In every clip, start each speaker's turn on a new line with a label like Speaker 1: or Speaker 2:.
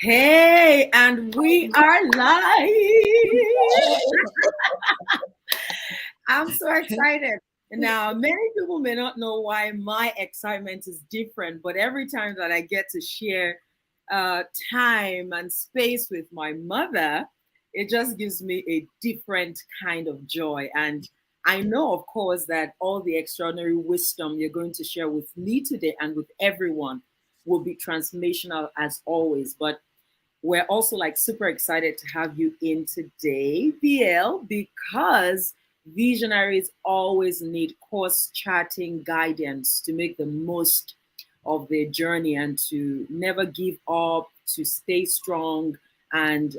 Speaker 1: Hey, and we are live. I'm so excited. Now, many people may not know why my excitement is different, but every time that I get to share time and space with my mother, it just gives me a different kind of joy. And I know, of course, that all the extraordinary wisdom you're going to share with me today and with everyone will be transformational as always. But we're also like super excited to have you in today, BL, because visionaries always need course charting guidance to make the most of their journey and to never give up, to stay strong and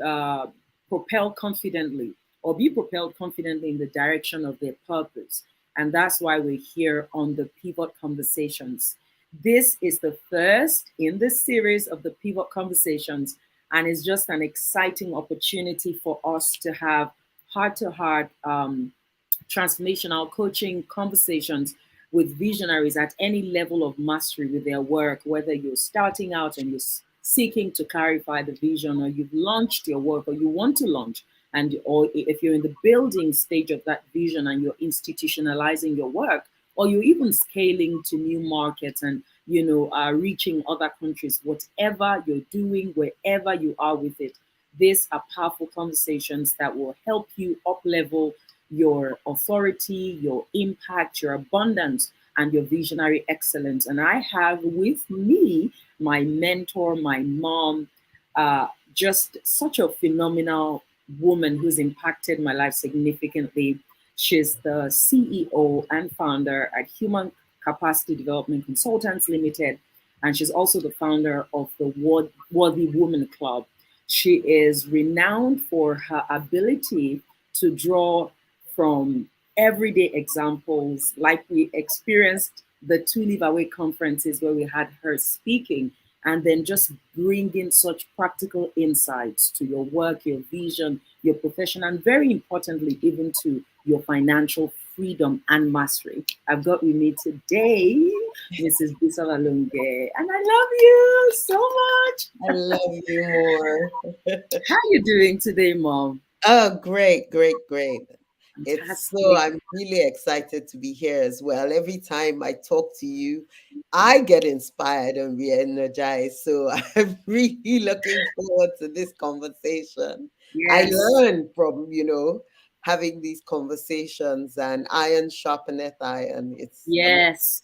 Speaker 1: propel confidently or be propelled confidently in the direction of their purpose. And that's why we're here on the Pivot Conversations. This is the first in the series of the Pivot Conversations, and it's just an exciting opportunity for us to have heart-to-heart transformational coaching conversations with visionaries at any level of mastery with their work, whether you're starting out and you're seeking to clarify the vision, or you've launched your work, or you want to launch, and or if you're in the building stage of that vision and you're institutionalizing your work, or you're even scaling to new markets and reaching other countries. Whatever you're doing, wherever you are with it, these are powerful conversations that will help you up level your authority, your impact, your abundance, and your visionary excellence. And I have with me my mentor, my mom, just such a phenomenal woman who's impacted my life significantly. She's the CEO and founder at Human Capacity Development Consultants Limited, and she's also the founder of the Worthy Woman Club. She is renowned for her ability to draw from everyday examples, like we experienced the two Live Away conferences where we had her speaking, and then just bring in such practical insights to your work, your vision, your profession, and very importantly, even to your financial freedom and mastery. I've got with me today Mrs. Abi Longe, and I love you so much.
Speaker 2: I love you more.
Speaker 1: How are you doing today, Mom?
Speaker 2: Oh, great, great, great.
Speaker 1: Fantastic.
Speaker 2: I'm really excited to be here as well. Every time I talk to you, I get inspired and re-energized. So I'm really looking forward to this conversation. I
Speaker 1: Yes.
Speaker 2: learn from, having these conversations, and iron sharpeneth iron. It's amazing.
Speaker 1: Yes,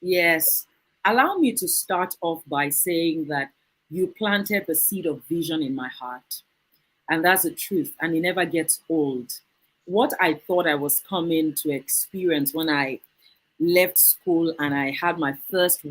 Speaker 1: yes. Allow me to start off by saying that you planted the seed of vision in my heart. And that's the truth. And it never gets old. What I thought I was coming to experience when I left school and I had my first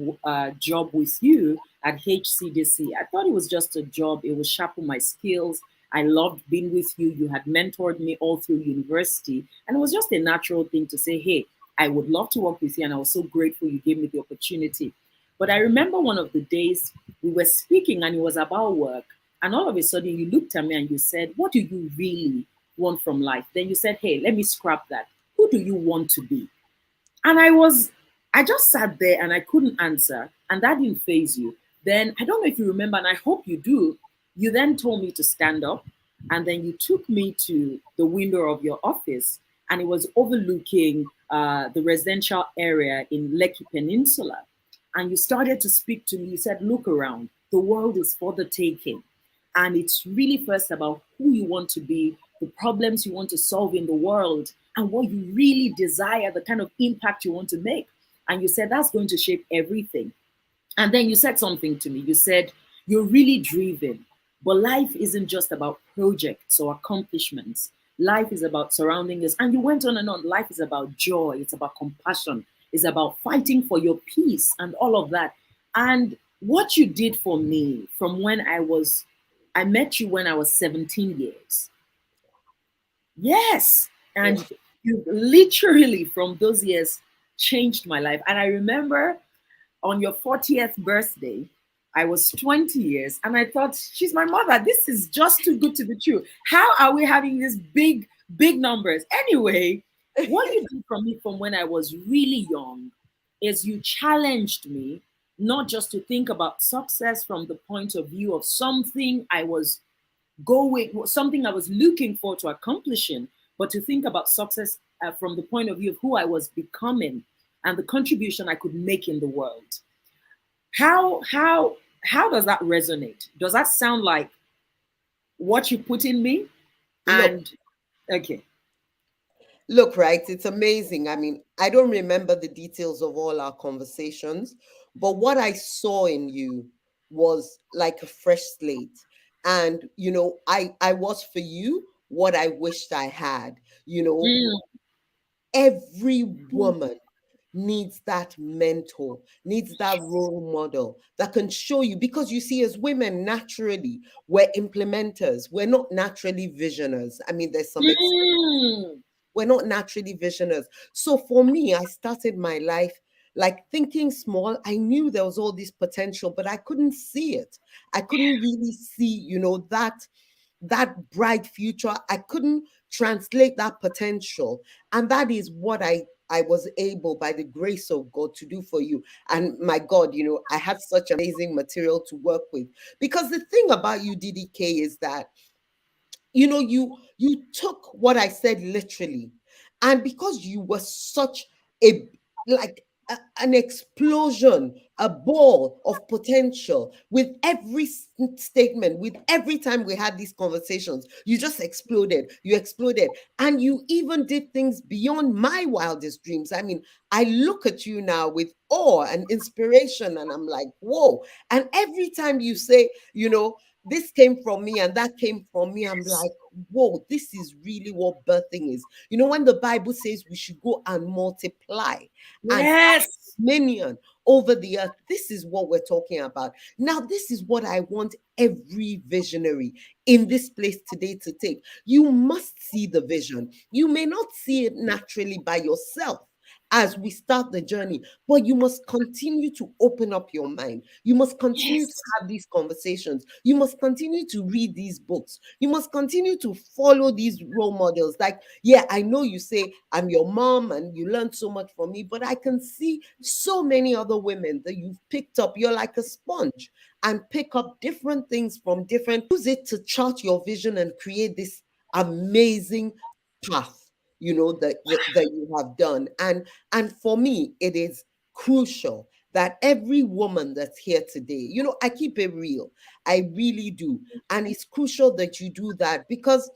Speaker 1: job with you at HCDC. I thought it was just a job. It would sharpen my skills. I loved being with you. You had mentored me all through university. And it was just a natural thing to say, hey, I would love to work with you. And I was so grateful you gave me the opportunity. But I remember one of the days we were speaking and it was about work. And all of a sudden you looked at me and you said, what do you really want from life? Then you said, hey, let me scrap that. Who do you want to be? And I just sat there and I couldn't answer. And that didn't phase you. Then I don't know if you remember, and I hope you do. You then told me to stand up. And then you took me to the window of your office. And it was overlooking the residential area in Lekki Peninsula. And you started to speak to me. You said, look around. The world is for the taking. And it's really first about who you want to be, the problems you want to solve in the world, and what you really desire, the kind of impact you want to make. And you said that's going to shape everything. And then you said something to me. You said, you're really driven, but life isn't just about projects or accomplishments. Life is about surrounding us. And you went on and on. Life is about joy, it's about compassion, it's about fighting for your peace and all of that. And what you did for me from I met you when I was 17 years. Yes.
Speaker 2: Yeah.
Speaker 1: And you literally from those years changed my life. And I remember on your 40th birthday, I was 20 years and I thought, she's my mother. This is just too good to be true. How are we having these big, big numbers? Anyway, what you did for me from when I was really young is you challenged me not just to think about success from the point of view of something I was going, something I was looking for to accomplishing, but to think about success from the point of view of who I was becoming and the contribution I could make in the world. How does that resonate? Does that sound like what you put in me?
Speaker 2: Look,
Speaker 1: And okay.
Speaker 2: look, right? It's amazing. I mean, I don't remember the details of all our conversations, but what I saw in you was like a fresh slate. And, I was for you what I wished I had. You know,
Speaker 1: Mm,
Speaker 2: every woman needs that mentor, needs that role model that can show you. Because you see, as women, naturally, we're implementers. We're not naturally visioners. I mean, there's some
Speaker 1: mm,
Speaker 2: we're not naturally visionaries. So for me, I started my life like thinking small. I knew there was all this potential, but I couldn't see it. I couldn't really see, that bright future. I couldn't translate that potential. And that is what I was able, by the grace of God, to do for you. And my God, I had such amazing material to work with. Because the thing about you, DDK, is that you took what I said literally, and because you were such a like an explosion, a ball of potential, with every statement, with every time we had these conversations, you just exploded. You exploded, and you even did things beyond my wildest dreams. I mean, I look at you now with awe and inspiration, and I'm like, whoa. And every time you say, this came from me and that came from me, I'm like, whoa, this is really what birthing is. When the Bible says we should go and multiply and have
Speaker 1: yes.
Speaker 2: dominion over the earth, this is what we're talking about. Now, this is what I want every visionary in this place today to take. You must see the vision. You may not see it naturally by yourself as we start the journey, but you must continue to open up your mind. You must continue to
Speaker 1: Yes.
Speaker 2: have these conversations. You must continue to read these books. You must continue to follow these role models. Like, yeah, I know you say I'm your mom and you learned so much from me, but I can see so many other women that you've picked up. You're like a sponge and pick up different things from different, use it to chart your vision and create this amazing path, that you have done. And for me, it is crucial that every woman that's here today, I keep it real. I really do. And it's crucial that you do that, because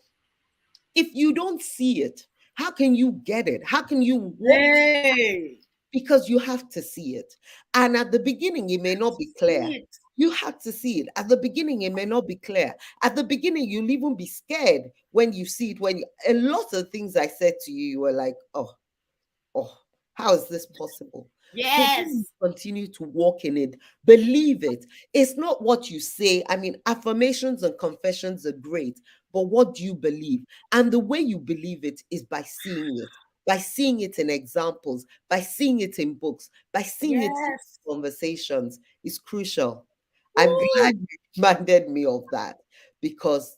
Speaker 2: if you don't see it, how can you get it? How can you walk?
Speaker 1: Hey.
Speaker 2: Because you have to see it. And at the beginning, it may not be clear.
Speaker 1: See it.
Speaker 2: You have to see it. At the beginning, it may not be clear. At the beginning, you'll even be scared when you see it. A lot of things I said to you, you were like, oh, how is this possible? But when you
Speaker 1: Yes.
Speaker 2: continue to walk in it, believe it. It's not what you say. I mean, affirmations and confessions are great, but what do you believe? And the way you believe it is by seeing it in examples, by seeing it in books, by seeing it in
Speaker 1: Yes.
Speaker 2: conversations is crucial. I'm glad
Speaker 1: Woo.
Speaker 2: you reminded me of that, because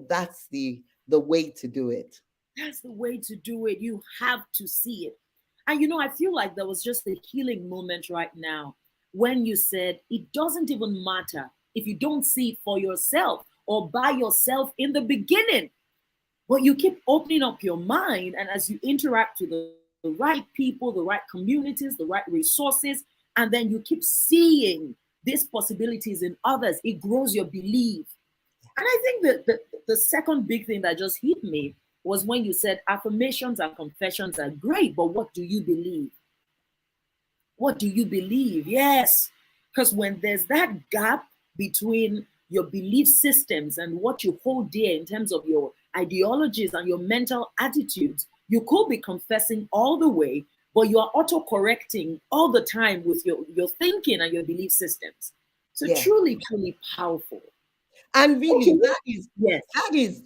Speaker 2: that's the way to do it.
Speaker 1: That's the way to do it. You have to see it. And I feel like there was just a healing moment right now when you said it doesn't even matter if you don't see it for yourself or by yourself in the beginning, but you keep opening up your mind. And as you interact with the right people, the right communities, the right resources, and then you keep seeing these possibilities in others, it grows your belief. And I think that the second big thing that just hit me was when you said affirmations and confessions are great, but what do you believe? What do you believe? Yes. Because when there's that gap between your belief systems and what you hold dear in terms of your ideologies and your mental attitudes, you could be confessing all the way, but you are auto correcting all the time with your thinking and your belief systems. So
Speaker 2: Yeah.
Speaker 1: truly, truly powerful.
Speaker 2: And
Speaker 1: Okay.
Speaker 2: really,
Speaker 1: Yes.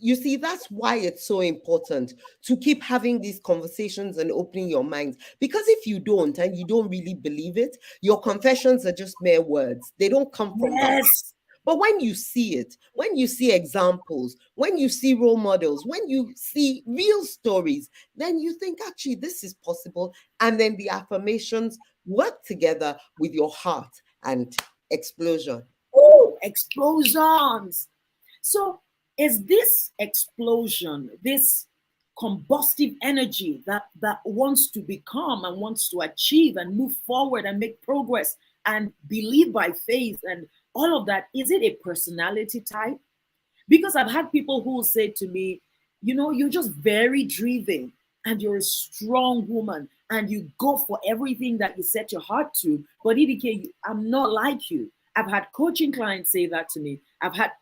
Speaker 2: you see, that's why it's so important to keep having these conversations and opening your minds. Because if you don't, and you don't really believe it, your confessions are just mere words. They don't come from the heart.
Speaker 1: Yes.
Speaker 2: But when you see it, when you see examples, when you see role models, when you see real stories, then you think, actually, this is possible. And then the affirmations work together with your heart and explosion.
Speaker 1: Oh, explosions. So, is this explosion, this combustive energy that wants to become and wants to achieve and move forward and make progress and believe by faith and all of that, is it a personality type? Because I've had people who say to me, you're just very driven and you're a strong woman and you go for everything that you set your heart to. But EDK, I'm not like you. I've had coaching clients say that to me. I've had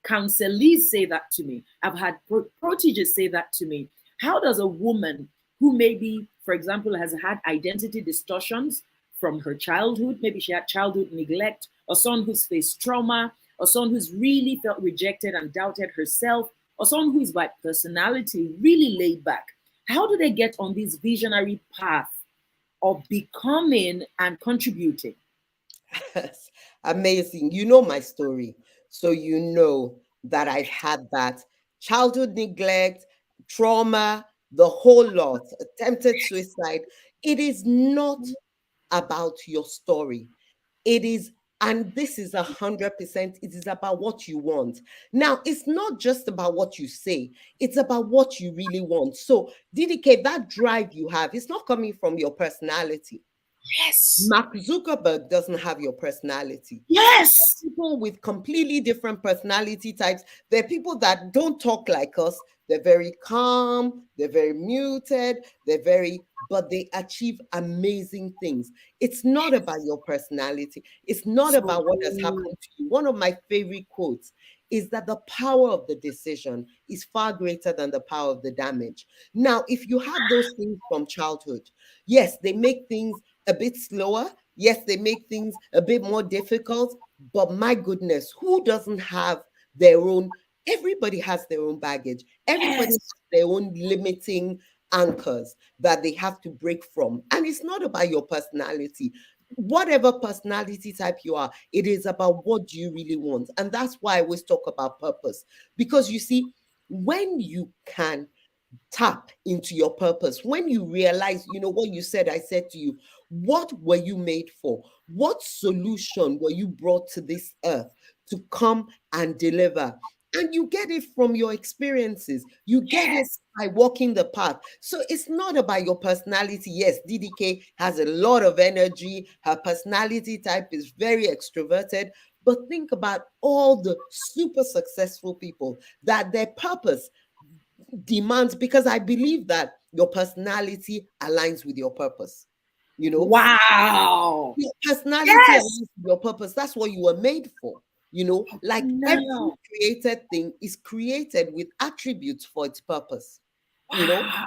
Speaker 1: counselees say that to me. I've had proteges say that to me. How does a woman who maybe, for example, has had identity distortions from her childhood, maybe she had childhood neglect, or someone who's faced trauma, or someone who's really felt rejected and doubted herself, or someone who is by personality really laid back, how do they get on this visionary path of becoming and contributing?
Speaker 2: Yes, amazing. You know my story. So you know that I've had that childhood neglect, trauma, the whole lot, attempted suicide. It is not about your story. It is, and this is 100%, it is about what you want. Now, it's not just about what you say, it's about what you really want. So, DDK, that drive you have, it's not coming from your personality.
Speaker 1: Yes.
Speaker 2: Mark Zuckerberg doesn't have your personality.
Speaker 1: Yes.
Speaker 2: People with completely different personality types. There are people that don't talk like us. They're very calm, they're very muted, but they achieve amazing things. It's not about your personality, it's not
Speaker 1: So
Speaker 2: about what has
Speaker 1: good.
Speaker 2: happened to you. One of my favorite quotes is that the power of the decision is far greater than the power of the damage. Now, if you have those things from childhood, yes, they make things a bit slower. Yes, they make things a bit more difficult, but my goodness, who doesn't have their own? Everybody has their own baggage. Everybody
Speaker 1: Yes.
Speaker 2: has their own limiting anchors that they have to break from. And it's not about your personality. Whatever personality type you are, it is about what do you really want. And that's why I always talk about purpose. Because you see, when you can tap into your purpose, when you realize, what you said, I said to you, what were you made for? What solution were you brought to this earth to come and deliver? And you get it from your experiences, you get it
Speaker 1: Yes.
Speaker 2: by walking the path. So it's not about your personality. Yes, DDK has a lot of energy, her personality type is very extroverted, but think about all the super successful people that their purpose demands, because I believe that your personality aligns with your purpose. You know,
Speaker 1: Wow.
Speaker 2: your personality
Speaker 1: Yes.
Speaker 2: aligns with your purpose. That's what you were made for. Like every
Speaker 1: Now.
Speaker 2: created thing is created with attributes for its purpose. You know,
Speaker 1: Wow.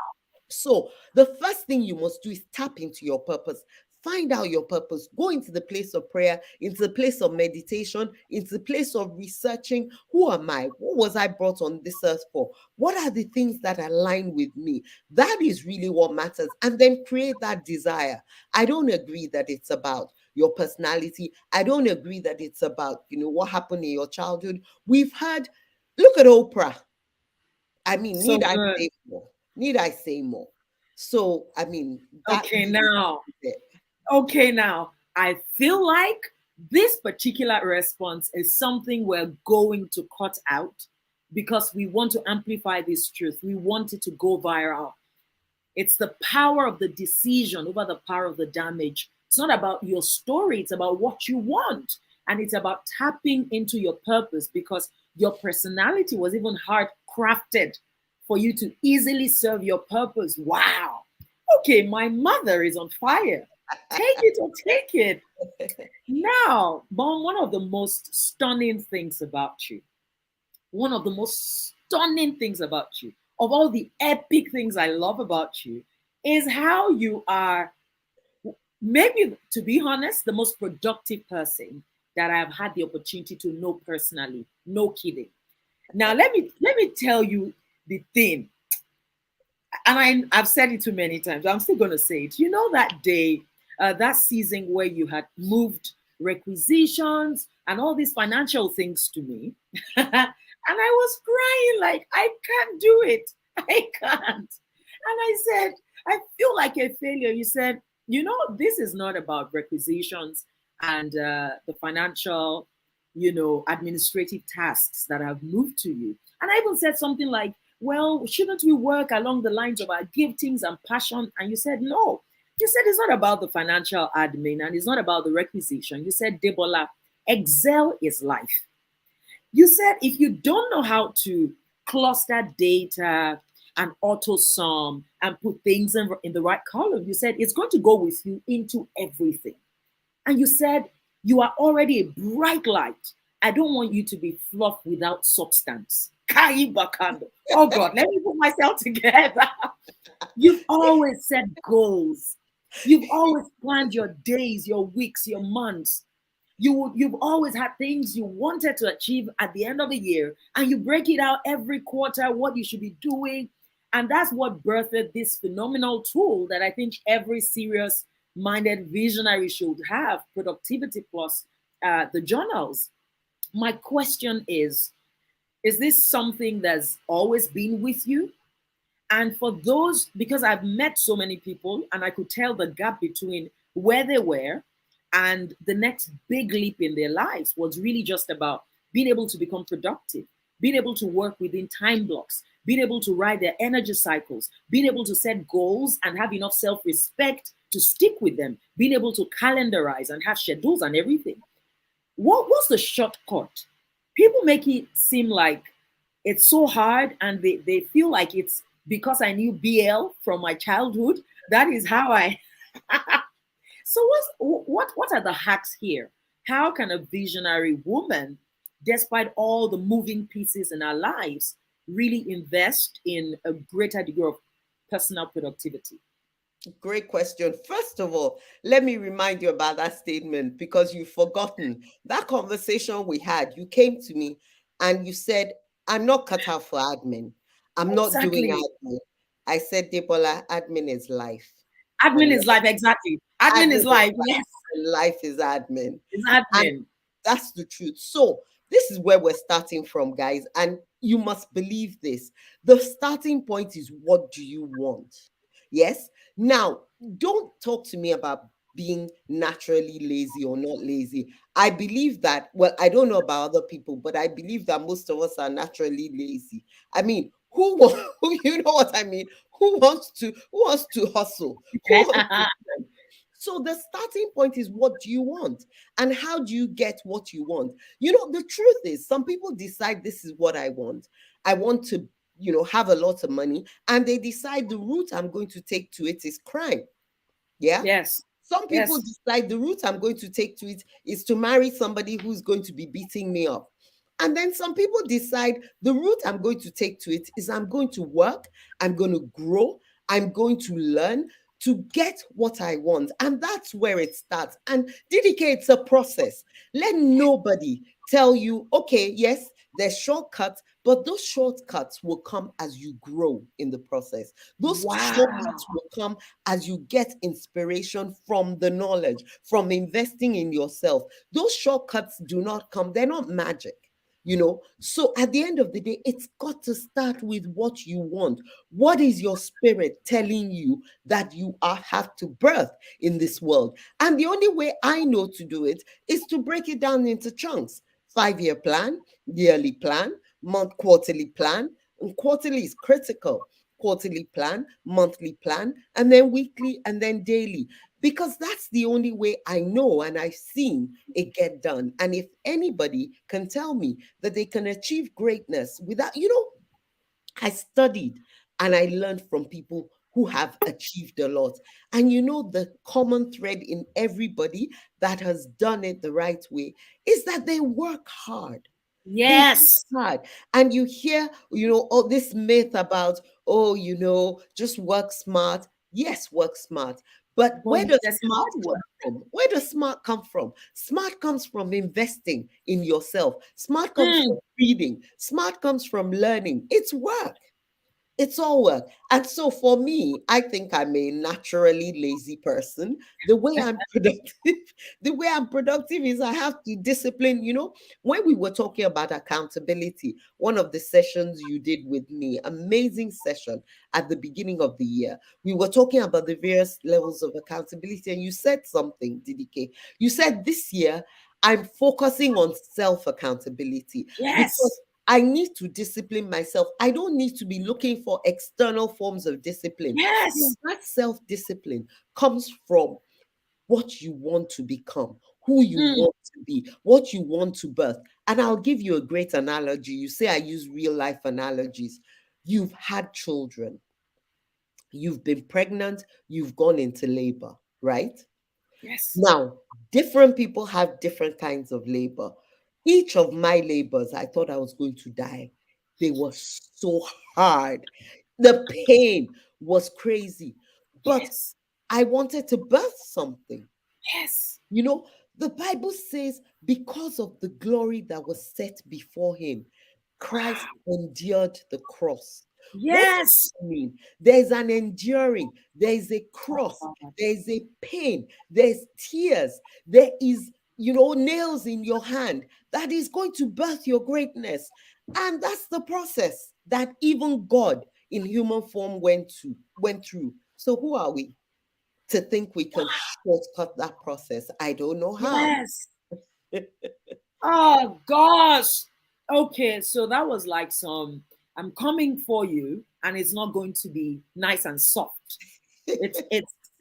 Speaker 2: so the first thing you must do is tap into your purpose. Find out your purpose. Go into the place of prayer, into the place of meditation, into the place of researching. Who am I? What was I brought on this earth for? What are the things that align with me? That is really what matters. And then create that desire. I don't agree that it's about your personality. I don't agree that it's about, what happened in your childhood. We've heard, look at Oprah. I mean,
Speaker 1: So
Speaker 2: need I
Speaker 1: good.
Speaker 2: say more? Need I say more? So, I mean, that
Speaker 1: Okay,
Speaker 2: really
Speaker 1: now.
Speaker 2: is it.
Speaker 1: Okay, now. I feel like this particular response is something we're going to cut out because we want to amplify this truth. We want it to go viral. It's the power of the decision over the power of the damage. It's not about your story, it's about what you want. And it's about tapping into your purpose because your personality was even hard crafted for you to easily serve your purpose. Wow. Okay, my mother is on fire. Take it or take it. Now, Bon, one of the most stunning things about you, one of the most stunning things about you, of all the epic things I love about you, is how you are, maybe to be honest, the most productive person that I've had the opportunity to know personally. No kidding. Now let me tell you the thing, and I've said it too many times. I'm still gonna say it. You know that day, that season where you had moved requisitions and all these financial things to me, and I was crying like I can't do it. I can't. And I said, I feel like a failure. You said, this is not about requisitions and the financial, administrative tasks that have moved to you. And I even said something like, well, shouldn't we work along the lines of our giftings and passion? And you said, no. You said it's not about the financial admin and it's not about the requisition. You said, Debola, Excel is life. You said if you don't know how to cluster data and auto sum and put things in the right column, you said it's going to go with you into everything. And you said you are already a bright light. I don't want you to be fluff without substance. Kai Bakando. Oh God, let me put myself together. You've always set goals. You've always planned your days, your weeks, your months. You've always had things you wanted to achieve at the end of the year, and you break it out every quarter what you should be doing. And that's what birthed this phenomenal tool that I think every serious minded visionary should have, Productivity Plus, the journals. My question is this something that's always been with you? And for those, because I've met so many people and I could tell the gap between where they were and the next big leap in their lives was really just about being able to become productive, being able to work within time blocks, being able to ride their energy cycles, being able to set goals and have enough self respect to stick with them, being able to calendarize and have schedules and everything. What was the shortcut? People make it seem like it's so hard and they feel like it's because I knew BL from my childhood. That is how I. So what are the hacks here? How can a visionary woman, despite all the moving pieces in our lives, really invest in a greater degree of personal productivity?
Speaker 2: Great question. First of all, let me remind you about that statement because you've forgotten that conversation we had. You came to me and you said, I'm not cut out for admin. I'm not doing
Speaker 1: Exactly.
Speaker 2: admin. I said, Debola, admin is life.
Speaker 1: Admin
Speaker 2: And
Speaker 1: is life. Exactly. Admin
Speaker 2: admin
Speaker 1: is
Speaker 2: is
Speaker 1: life.
Speaker 2: life
Speaker 1: Yes.
Speaker 2: and life is admin.
Speaker 1: It's
Speaker 2: And
Speaker 1: admin.
Speaker 2: that's the truth. So, this is where we're starting from, guys. And you must believe this. The starting point is what do you want? Yes. Now, don't talk to me about being naturally lazy or not lazy. I believe that, well, I don't know about other people, but I believe that most of us are naturally lazy. I mean, you know what I mean? Who wants to hustle? Who wants to spend? So the starting point is what do you want? And how do you get what you want? The truth is some people decide this is what I want. I want to, have a lot of money, and they decide the route I'm going to take to it is crime. Yeah.
Speaker 1: Yes.
Speaker 2: Some people
Speaker 1: Yes.
Speaker 2: decide the route I'm going to take to it is to marry somebody who's going to be beating me up. And then some people decide the route I'm going to take to it is I'm going to work, I'm going to grow, I'm going to learn to get what I want. And that's where it starts. And dedicate it's a process. Let nobody tell you, okay, yes, there's shortcuts, but those shortcuts will come as you grow in the process. Those shortcuts
Speaker 1: Wow.
Speaker 2: will come as you get inspiration from the knowledge, from investing in yourself. Those shortcuts do not come, they're not magic. So at the end of the day, it's got to start with what you want. What is your spirit telling you that you have to birth in this world? And the only way I know to do it is to break it down into chunks. 5-year plan, yearly plan, quarterly plan. And quarterly is critical. Quarterly plan, monthly plan, and then weekly, and then daily, because that's the only way I know and I've seen it get done. And if anybody can tell me that they can achieve greatness without, I studied and I learned from people who have achieved a lot. And the common thread in everybody that has done it the right way is that they work hard. They work
Speaker 1: Yes.
Speaker 2: hard. And you hear, all this myth about, oh, just work smart. Yes, work smart. But
Speaker 1: But
Speaker 2: where does
Speaker 1: there's
Speaker 2: smart
Speaker 1: hard
Speaker 2: come
Speaker 1: work.
Speaker 2: from? Where does smart come from? Smart comes from investing in yourself. Smart comes from
Speaker 1: Mm.
Speaker 2: reading. Smart comes from learning. It's work. It's all work. And so for me, I think I'm a naturally lazy person. The way I'm productive, the way I'm productive is I have to discipline. When we were talking about accountability, one of the sessions you did with me, amazing session at the beginning of the year, we were talking about the various levels of accountability. And you said something, DDK. You said this year, I'm focusing on self accountability because
Speaker 1: Yes.
Speaker 2: I need to discipline myself. I don't need to be looking for external forms of discipline.
Speaker 1: Yes.
Speaker 2: That self discipline comes from what you want to become, who you
Speaker 1: Mm.
Speaker 2: want to be, what you want to birth. And I'll give you a great analogy. You say I use real life analogies. You've had children, you've been pregnant, you've gone into labor, right?
Speaker 1: Yes.
Speaker 2: Now, different people have different kinds of labor. Each of my labors, I thought I was going to die. They were so hard. The pain was crazy. But
Speaker 1: Yes.
Speaker 2: I wanted to birth something.
Speaker 1: Yes.
Speaker 2: You know, the Bible says, because of the glory that was set before him, Christ
Speaker 1: Wow.
Speaker 2: endured the cross. What does
Speaker 1: Yes.
Speaker 2: that mean? There's an enduring, there's a cross,
Speaker 1: Oh,
Speaker 2: there's a pain, there's tears, there is, nails in your hand that is going to birth your greatness. And that's the process that even God in human form went through. So who are we to think we can shortcut that process? I don't know how.
Speaker 1: yes. Oh gosh. Okay, so that was like some I'm coming for you and it's not going to be nice and soft. It's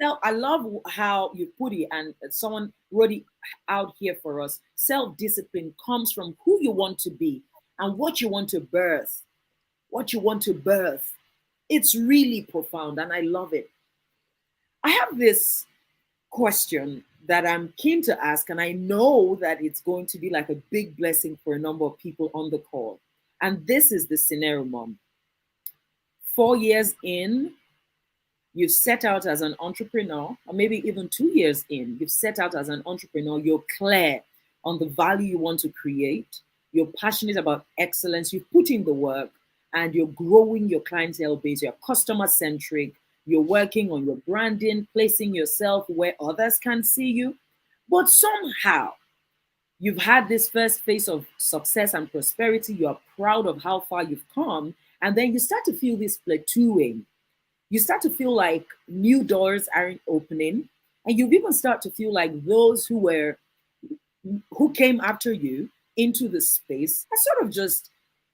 Speaker 1: self I love how you put it and someone wrote it out here for us. Self-discipline comes from who you want to be and what you want to birth. What you want to birth. It's really profound and I love it. I have this question that I'm keen to ask, and I know that it's going to be like a big blessing for a number of people on the call. And this is the scenario, mom. 4 years in, you've set out as an entrepreneur, or maybe even 2 years in, you've set out as an entrepreneur, you're clear on the value you want to create, you're passionate about excellence, you've put in the work, and you're growing your clientele base, you're customer centric, you're working on your branding, placing yourself where others can see you. But somehow, you've had this first phase of success and prosperity, you're proud of how far you've come, and then you start to feel this plateauing. You start to feel like new doors aren't opening, and you even start to feel like those who came after you into the space are sort of just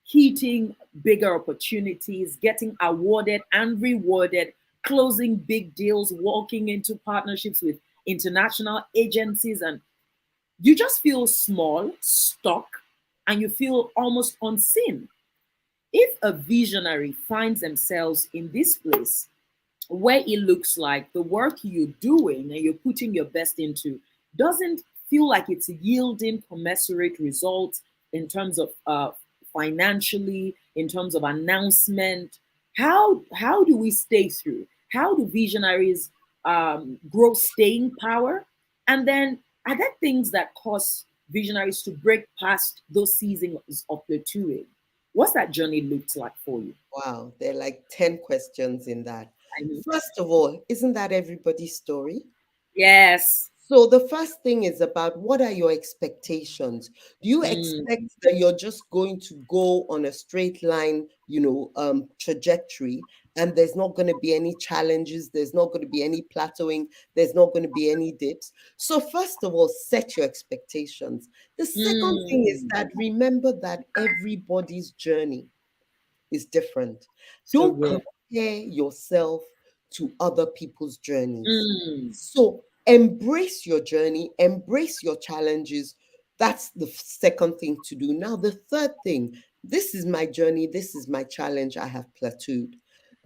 Speaker 1: hitting bigger opportunities, getting awarded and rewarded, closing big deals, walking into partnerships with international agencies, and you just feel small, stuck, and you feel almost unseen. If a visionary finds themselves in this place where it looks like the work you're doing and you're putting your best into doesn't feel like it's yielding commensurate results in terms of financially, in terms of announcement. How do we stay through? How do visionaries grow staying power? And then are there things that cause visionaries to break past those seasons of plateauing? What's that journey looked like for you?
Speaker 2: Wow, there are like 10 questions in that.
Speaker 1: I know.
Speaker 2: First of all, isn't that everybody's story?
Speaker 1: Yes.
Speaker 2: So the first thing is about what are your expectations? Do you
Speaker 1: Mm,
Speaker 2: expect that you're just going to go on a straight line, trajectory, and there's not going to be any challenges, there's not going to be any plateauing, there's not going to be any dips? So first of all, set your expectations. The second thing is
Speaker 1: mm.
Speaker 2: that remember that everybody's journey is different.
Speaker 1: So
Speaker 2: Don't
Speaker 1: good.
Speaker 2: compare yourself to other people's journeys.
Speaker 1: Mm,
Speaker 2: So embrace your journey, embrace your challenges. That's the second thing to do. Now, the third thing, this is my journey, this is my challenge, I have plateaued.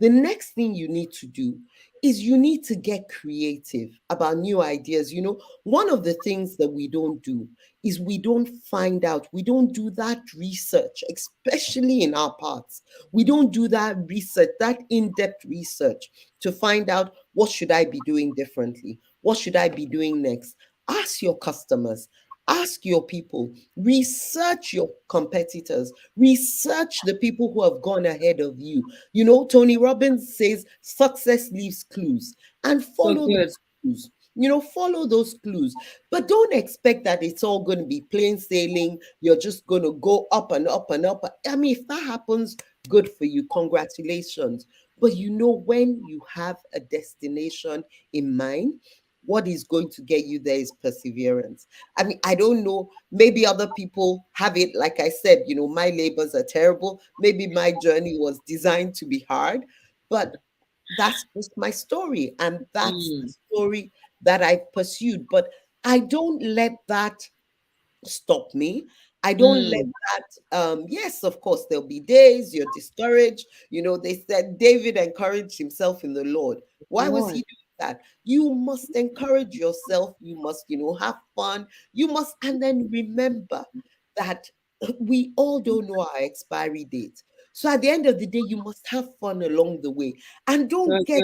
Speaker 2: The next thing you need to do is you need to get creative about new ideas. One of the things that we don't do is we don't find out, we don't do that research, especially in our parts. We don't do that research, that in-depth research to find out what should I be doing differently? What should I be doing next? Ask your customers, Ask your people, research your competitors, research the people who have gone ahead of you. You know, Tony Robbins says success leaves clues, and
Speaker 1: So
Speaker 2: follow
Speaker 1: good.
Speaker 2: those clues. You know, follow those clues, but don't expect that it's all going to be plain sailing. You're just going to go up and up and up. I mean, if that happens, good for you. Congratulations. But you know, when you have a destination in mind, what is going to get you there is perseverance. I mean, I don't know. Maybe other people have it. Like I said, you know, my labors are terrible. Maybe my journey was designed to be hard, but that's just my story. And that's the
Speaker 1: Mm,
Speaker 2: story that I pursued. But I don't let that stop me. I don't let
Speaker 1: mm.
Speaker 2: that, yes, of course, there'll be days you're discouraged. You know, they said David encouraged himself in the Lord. Why was he
Speaker 1: Lord.
Speaker 2: doing that? You must encourage yourself. You must, you know, have fun. You must, and then remember that we all don't know our expiry date. So at the end of the day, you must have fun along the way. And
Speaker 1: So good.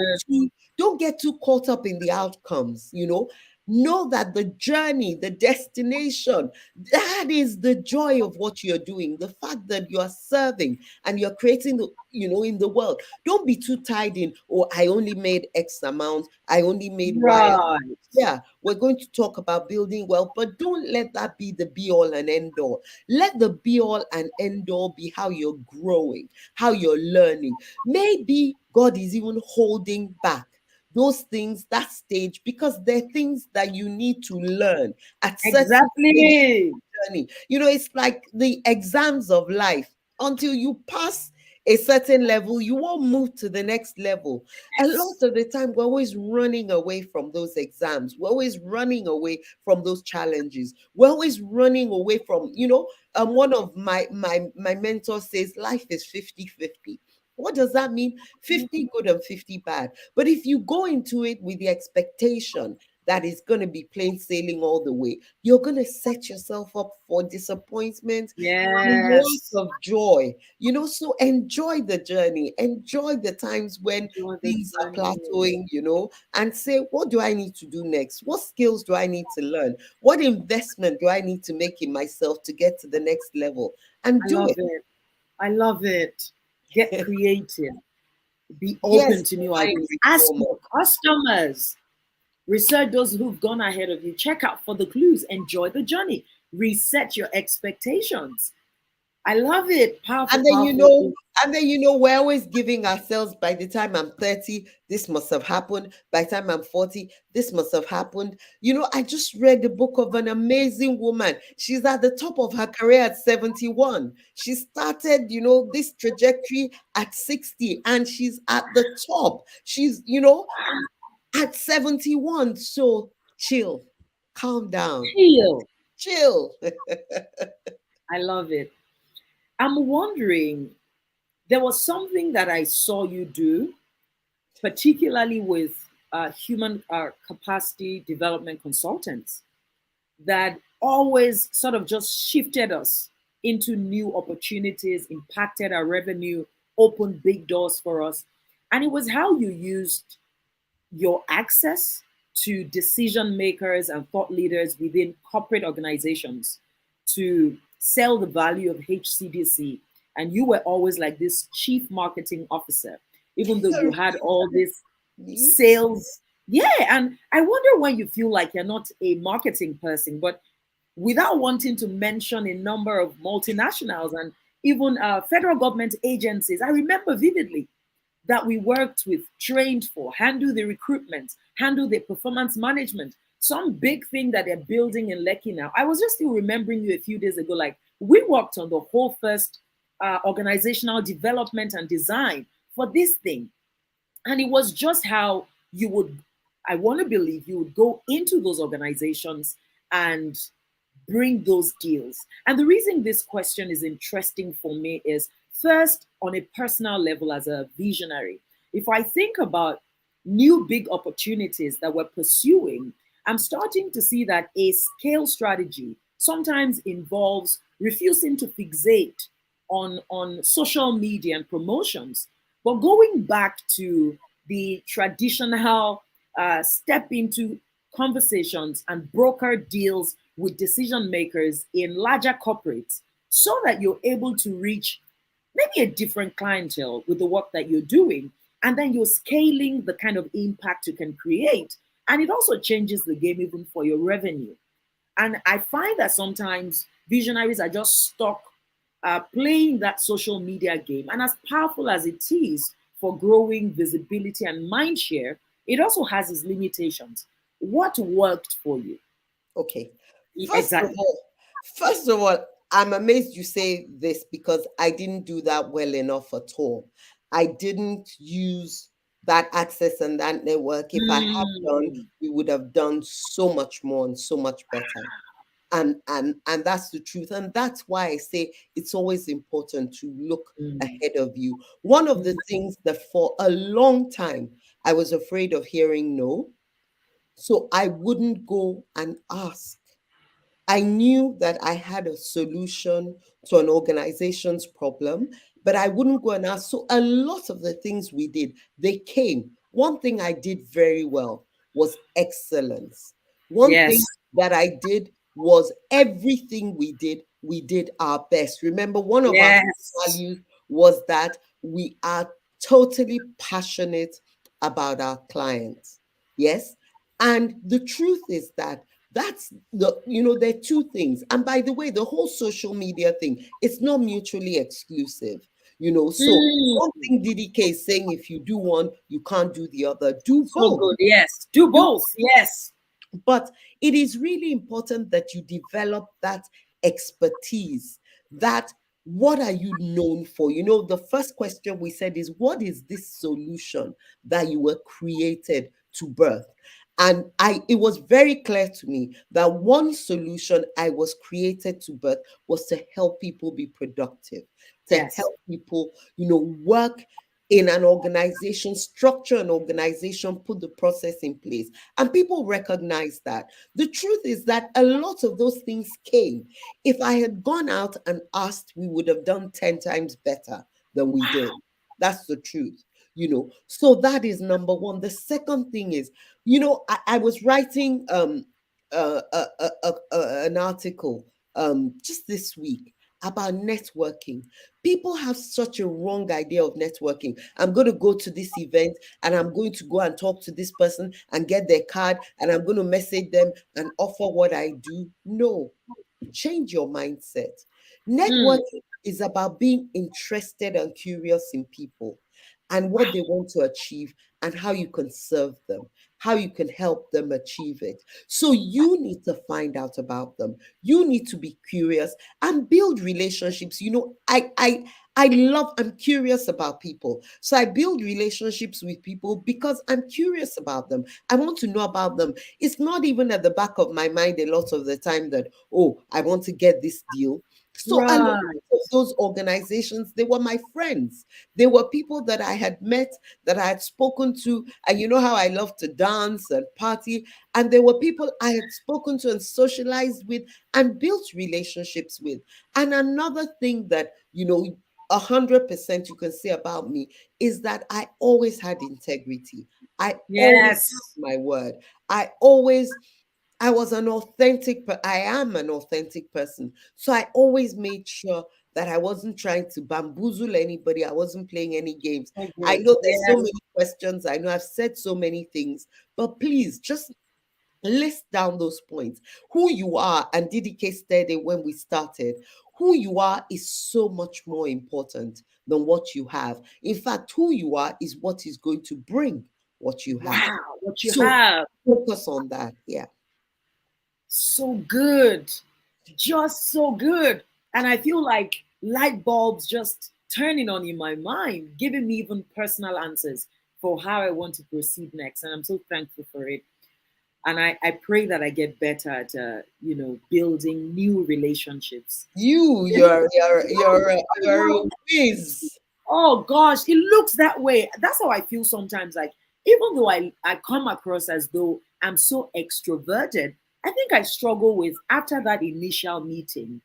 Speaker 2: don't get too caught up in the outcomes, you know that the journey, the destination, that is the joy of what you're doing. The fact that you are serving and you're creating the, in the world. Don't be too tied in, oh, I only made X amount, I only made Y.
Speaker 1: Right.
Speaker 2: Yeah, we're going to talk about building wealth, but don't let that be the be all and end all. Let the be all and end all be how you're growing, how you're learning. Maybe God is even holding back those things, that stage, because they're things that you need to learn at certain stages
Speaker 1: Exactly.
Speaker 2: journey. You know, it's like the exams of life. Until you pass a certain level, you won't move to the next level. A lot
Speaker 1: Yes.
Speaker 2: of the time, we're always running away from those exams. We're always running away from those challenges. We're always running away from, one of my mentors says life is 50-50. What does that mean? 50 good and 50 bad. But if you go into it with the expectation that it's going to be plain sailing all the way, you're going to set yourself up for disappointment and loss
Speaker 1: Yes.
Speaker 2: of joy. So enjoy the journey, enjoy the times when
Speaker 1: Enjoy the
Speaker 2: things are
Speaker 1: journey.
Speaker 2: plateauing, and say, what do I need to do next? What skills do I need to learn? What investment do I need to make in myself to get to the next level? And
Speaker 1: I
Speaker 2: do
Speaker 1: love
Speaker 2: it.
Speaker 1: it. I love it. Get creative. Be open
Speaker 2: Yes,
Speaker 1: to new
Speaker 2: mind
Speaker 1: ideas. Ask
Speaker 2: reformer.
Speaker 1: your customers. Research those who've gone ahead of you. Check out for the clues. Enjoy the journey. Reset your expectations. I love it. Powerful,
Speaker 2: And then
Speaker 1: powerful.
Speaker 2: we're always giving ourselves, by the time I'm 30, this must have happened. By the time I'm 40, this must have happened. I just read the book of an amazing woman. She's at the top of her career at 71. She started, this trajectory at 60, and she's at the top. She's, at 71. So chill, calm down,
Speaker 1: Heal.
Speaker 2: chill.
Speaker 1: I love it. I'm wondering, there was something that I saw you do, particularly with human capacity development consultants, that always sort of just shifted us into new opportunities, impacted our revenue, opened big doors for us. And it was how you used your access to decision makers and thought leaders within corporate organizations to sell the value of HCDC. And you were always like this chief marketing officer, even though you had all this
Speaker 2: Me?
Speaker 1: sales. Yeah. And I wonder when you feel like you're not a marketing person, but without wanting to mention a number of multinationals and even federal government agencies, I remember vividly that we worked with, trained for, handle the recruitment, handle the performance management, some big thing that they're building in Lekki now. I was just still remembering you a few days ago, like we worked on the whole first organizational development and design for this thing. And it was just how you would, I want to believe you would go into those organizations and bring those deals. And the reason this question is interesting for me is first, on a personal level, as a visionary, if I think about new big opportunities that we're pursuing, I'm starting to see that a scale strategy sometimes involves refusing to fixate on social media and promotions, but going back to the traditional step into conversations and broker deals with decision makers in larger corporates so that you're able to reach maybe a different clientele with the work that you're doing. And then you're scaling the kind of impact you can create. And it also changes the game even for your revenue. And I find that sometimes visionaries are just stuck playing that social media game. And as powerful as it is for growing visibility and mind share, it also has its limitations. What worked for you?
Speaker 2: Okay. First of
Speaker 1: Exactly.
Speaker 2: all, first of all, I'm amazed you say this because I didn't do that well enough at all. I didn't use that access and that network. If I had done,
Speaker 1: Mm,
Speaker 2: we would have done so much more and so much better. And that's the truth. And that's why I say it's always important to look
Speaker 1: mm,
Speaker 2: ahead of you. One of the
Speaker 1: mm.
Speaker 2: things that for a long time I was afraid of hearing no. So I wouldn't go and ask. I knew that I had a solution to an organization's problem, but I wouldn't go and ask. So a lot of the things we did, they came. One thing I did very well was excellence. One
Speaker 1: Yes.
Speaker 2: thing that I did was everything we did our best. Remember, one of our
Speaker 1: Yes.
Speaker 2: values was that we are totally passionate about our clients. Yes. And the truth is that that's there are two things. And by the way, the whole social media thing, it's not mutually exclusive. So one
Speaker 1: Mm.
Speaker 2: thing DDK is saying, if you do one, you can't do the other. Do
Speaker 1: So
Speaker 2: both.
Speaker 1: good. Yes. Do
Speaker 2: Do
Speaker 1: both. Yes.
Speaker 2: but it is really important that you develop that expertise. That what are you known for? The first question we said is, what is this solution that you were created to birth? And it was very clear to me that one solution I was created to birth was to help people be productive, to
Speaker 1: Yes.
Speaker 2: help people, work in an organization, structure an organization, put the process in place. And people recognize that. The truth is that a lot of those things came. If I had gone out and asked, we would have done 10 times better than we did. That's the truth. So that is number one. The second thing is, I was writing an article just this week about networking. People have such a wrong idea of networking. I'm going to go to this event and I'm going to go and talk to this person and get their card and I'm going to message them and offer what I do. No, change your mindset.
Speaker 1: Mm.
Speaker 2: Networking is about being interested and curious in people and what they want to achieve and how you can serve them, how you can help them achieve it. So you need to find out about them. You need to be curious and build relationships. I'm curious about people. So I build relationships with people because I'm curious about them. I want to know about them. It's not even at the back of my mind a lot of the time that, oh, I want to get this deal. So a lot
Speaker 1: Right.
Speaker 2: of those organizations, they were my friends. They were people that I had met, that I had spoken to. And you know how I love to dance and party. And there were people I had spoken to and socialized with and built relationships with. And another thing that, 100% you can say about me is that I always had integrity. I always
Speaker 1: Yes.
Speaker 2: kept my word. I always I was an authentic, I am an authentic person. So I always made sure that I wasn't trying to bamboozle anybody. I wasn't playing any games.
Speaker 1: So
Speaker 2: I
Speaker 1: good.
Speaker 2: know there's so
Speaker 1: Yes.
Speaker 2: many questions. I know I've said so many things, but please just list down those points. Who you are, and DDK said it when we started, who you are is so much more important than what you have. In fact, who you are is what is going to bring what you have.
Speaker 1: Wow. What you
Speaker 2: So
Speaker 1: have.
Speaker 2: focus on that. Yeah.
Speaker 1: So good. Just so good. And I feel like light bulbs just turning on in my mind, giving me even personal answers for how I want to proceed next. And I'm so thankful for it. And I pray that I get better at, building new relationships.
Speaker 2: You, you're a whiz.
Speaker 1: Oh gosh, it looks that way. That's how I feel sometimes. Like, even though I come across as though I'm so extroverted, I think I struggle with after that initial meeting.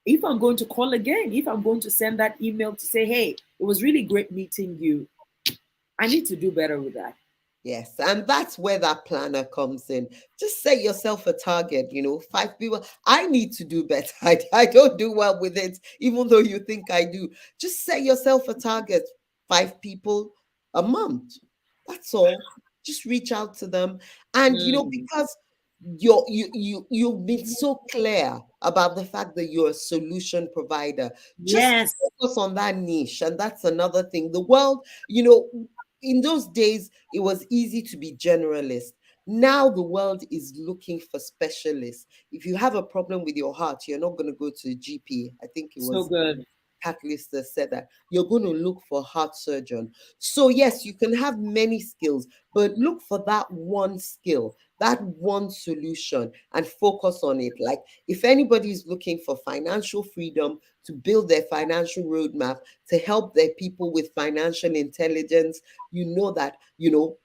Speaker 1: If I'm going to call again, if I'm going to send that email to say, hey, it was really great meeting you, I need to do better with that.
Speaker 2: Yes, and that's where that planner comes in. Just set yourself a target, 5 people. I need to do better. I don't do well with it, even though you think I do. Just set yourself a target, 5 people a month. That's all. Just reach out to them. And
Speaker 1: Mm.
Speaker 2: because you've been so clear about the fact that you're a solution provider, just
Speaker 1: Yes,
Speaker 2: focus on that niche. And that's another thing. The world, you know, in those days, it was easy to be generalist. Now the world is looking for specialists. If you have a problem with your heart, you're not going to go to a GP. I think it
Speaker 1: so
Speaker 2: was
Speaker 1: good.
Speaker 2: Catalyst that said that you're going to look for a heart surgeon. So yes, you can have many skills, but look for that one skill, that one solution, and focus on it. Like if anybody is looking for financial freedom, to build their financial roadmap, to help their people with financial intelligence,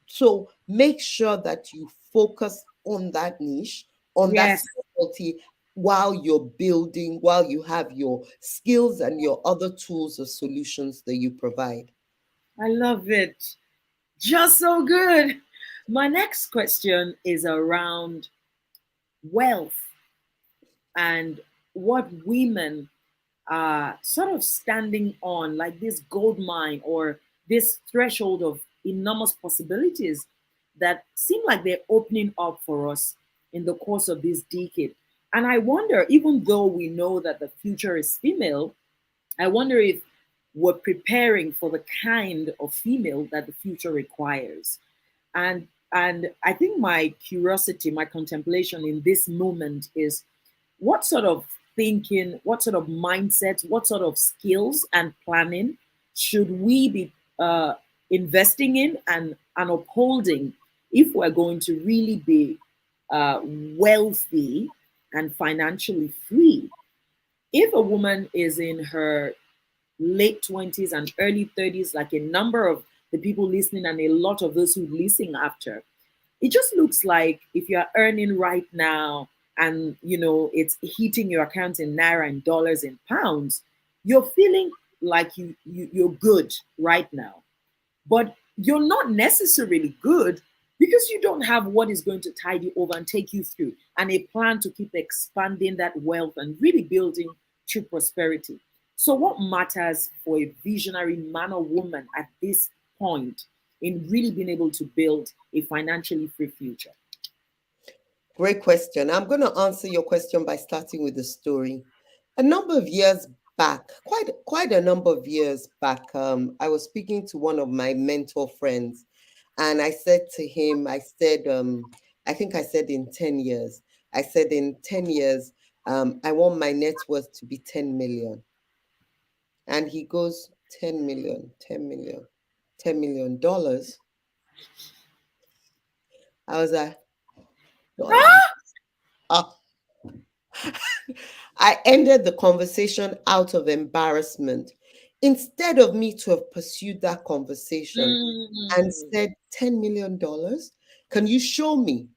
Speaker 2: so make sure that you focus on that niche, on that
Speaker 1: Yes,
Speaker 2: specialty, while you're building, while you have your skills and your other tools or solutions that you provide.
Speaker 1: I love it. Just so good. My next question is around wealth and what women are sort of standing on, like this gold mine or this threshold of enormous possibilities that seem like they're opening up for us in the course of this decade. And I wonder, even though we know that the future is female, I wonder if we're preparing for the kind of female that the future requires. And I think my curiosity, my contemplation in this moment is what sort of thinking, what sort of mindset, what sort of skills and planning should we be investing in and upholding if we're going to really be wealthy and financially free? If a woman is in her late 20s and early 30s, like a number of the people listening and a lot of those who listen after, it just looks like if you're earning right now and it's hitting your account in naira and dollars and pounds, you're feeling like you're good right now, but you're not necessarily good because you don't have what is going to tide you over and take you through, and a plan to keep expanding that wealth and really building true prosperity. So, what matters for a visionary man or woman at this point in really being able to build a financially free future?
Speaker 2: Great question. I'm going to answer your question by starting with a story. A number of years back, quite a number of years back, I was speaking to one of my mentor friends, and I said to him, I think I said in 10 years, I said in 10 years, I want my net worth to be 10 million. And he goes, 10 million, 10 million, $10 million. I was like, dollars. Ah, I ended the conversation out of embarrassment. Instead of me to have pursued that conversation and
Speaker 1: Mm.
Speaker 2: said, $10 million, can you show me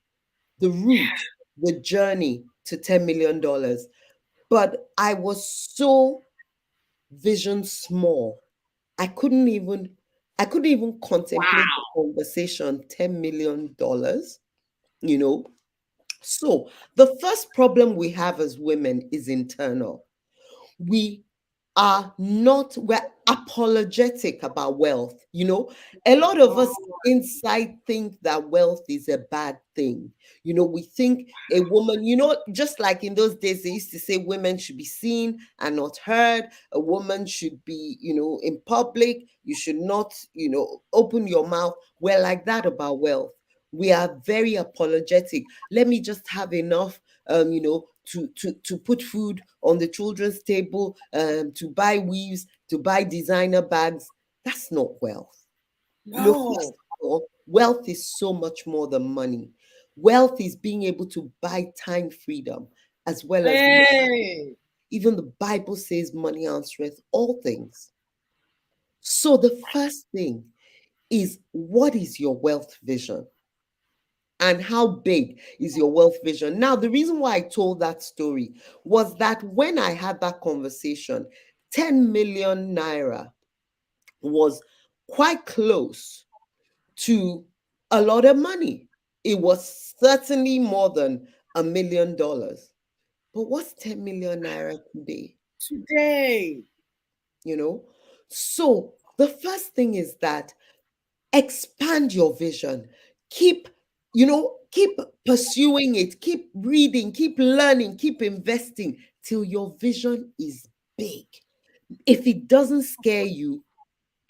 Speaker 2: the route, the journey to $10 million? But I was so vision small. I couldn't even I couldn't even contemplate the
Speaker 1: Wow.
Speaker 2: conversation, $10 million, you know. So the first problem we have as women is internal. We we're apologetic about wealth. A lot of us inside think that wealth is a bad thing. We think a woman, just like in those days, they used to say women should be seen and not heard. A woman should be, in public. You should not, open your mouth. We're like that about wealth. We are very apologetic. Let me just have enough, to put food on the children's table, to buy weaves, to buy designer bags. That's not wealth. First
Speaker 1: No.
Speaker 2: of all, wealth is so much more than money. Wealth is being able to buy time freedom as well as money.
Speaker 1: Hey.
Speaker 2: Even the Bible says money answereth all things. So the first thing is, what is your wealth vision? And how big is your wealth vision? Now, the reason why I told that story was that when I had that conversation, 10 million naira was quite close to a lot of money. It was certainly more than $1 million. But what's 10 million naira today?
Speaker 1: Today.
Speaker 2: You know? So the first thing is that expand your vision. Keep, keep pursuing it, keep reading, keep learning, keep investing till your vision is big. If it doesn't scare you,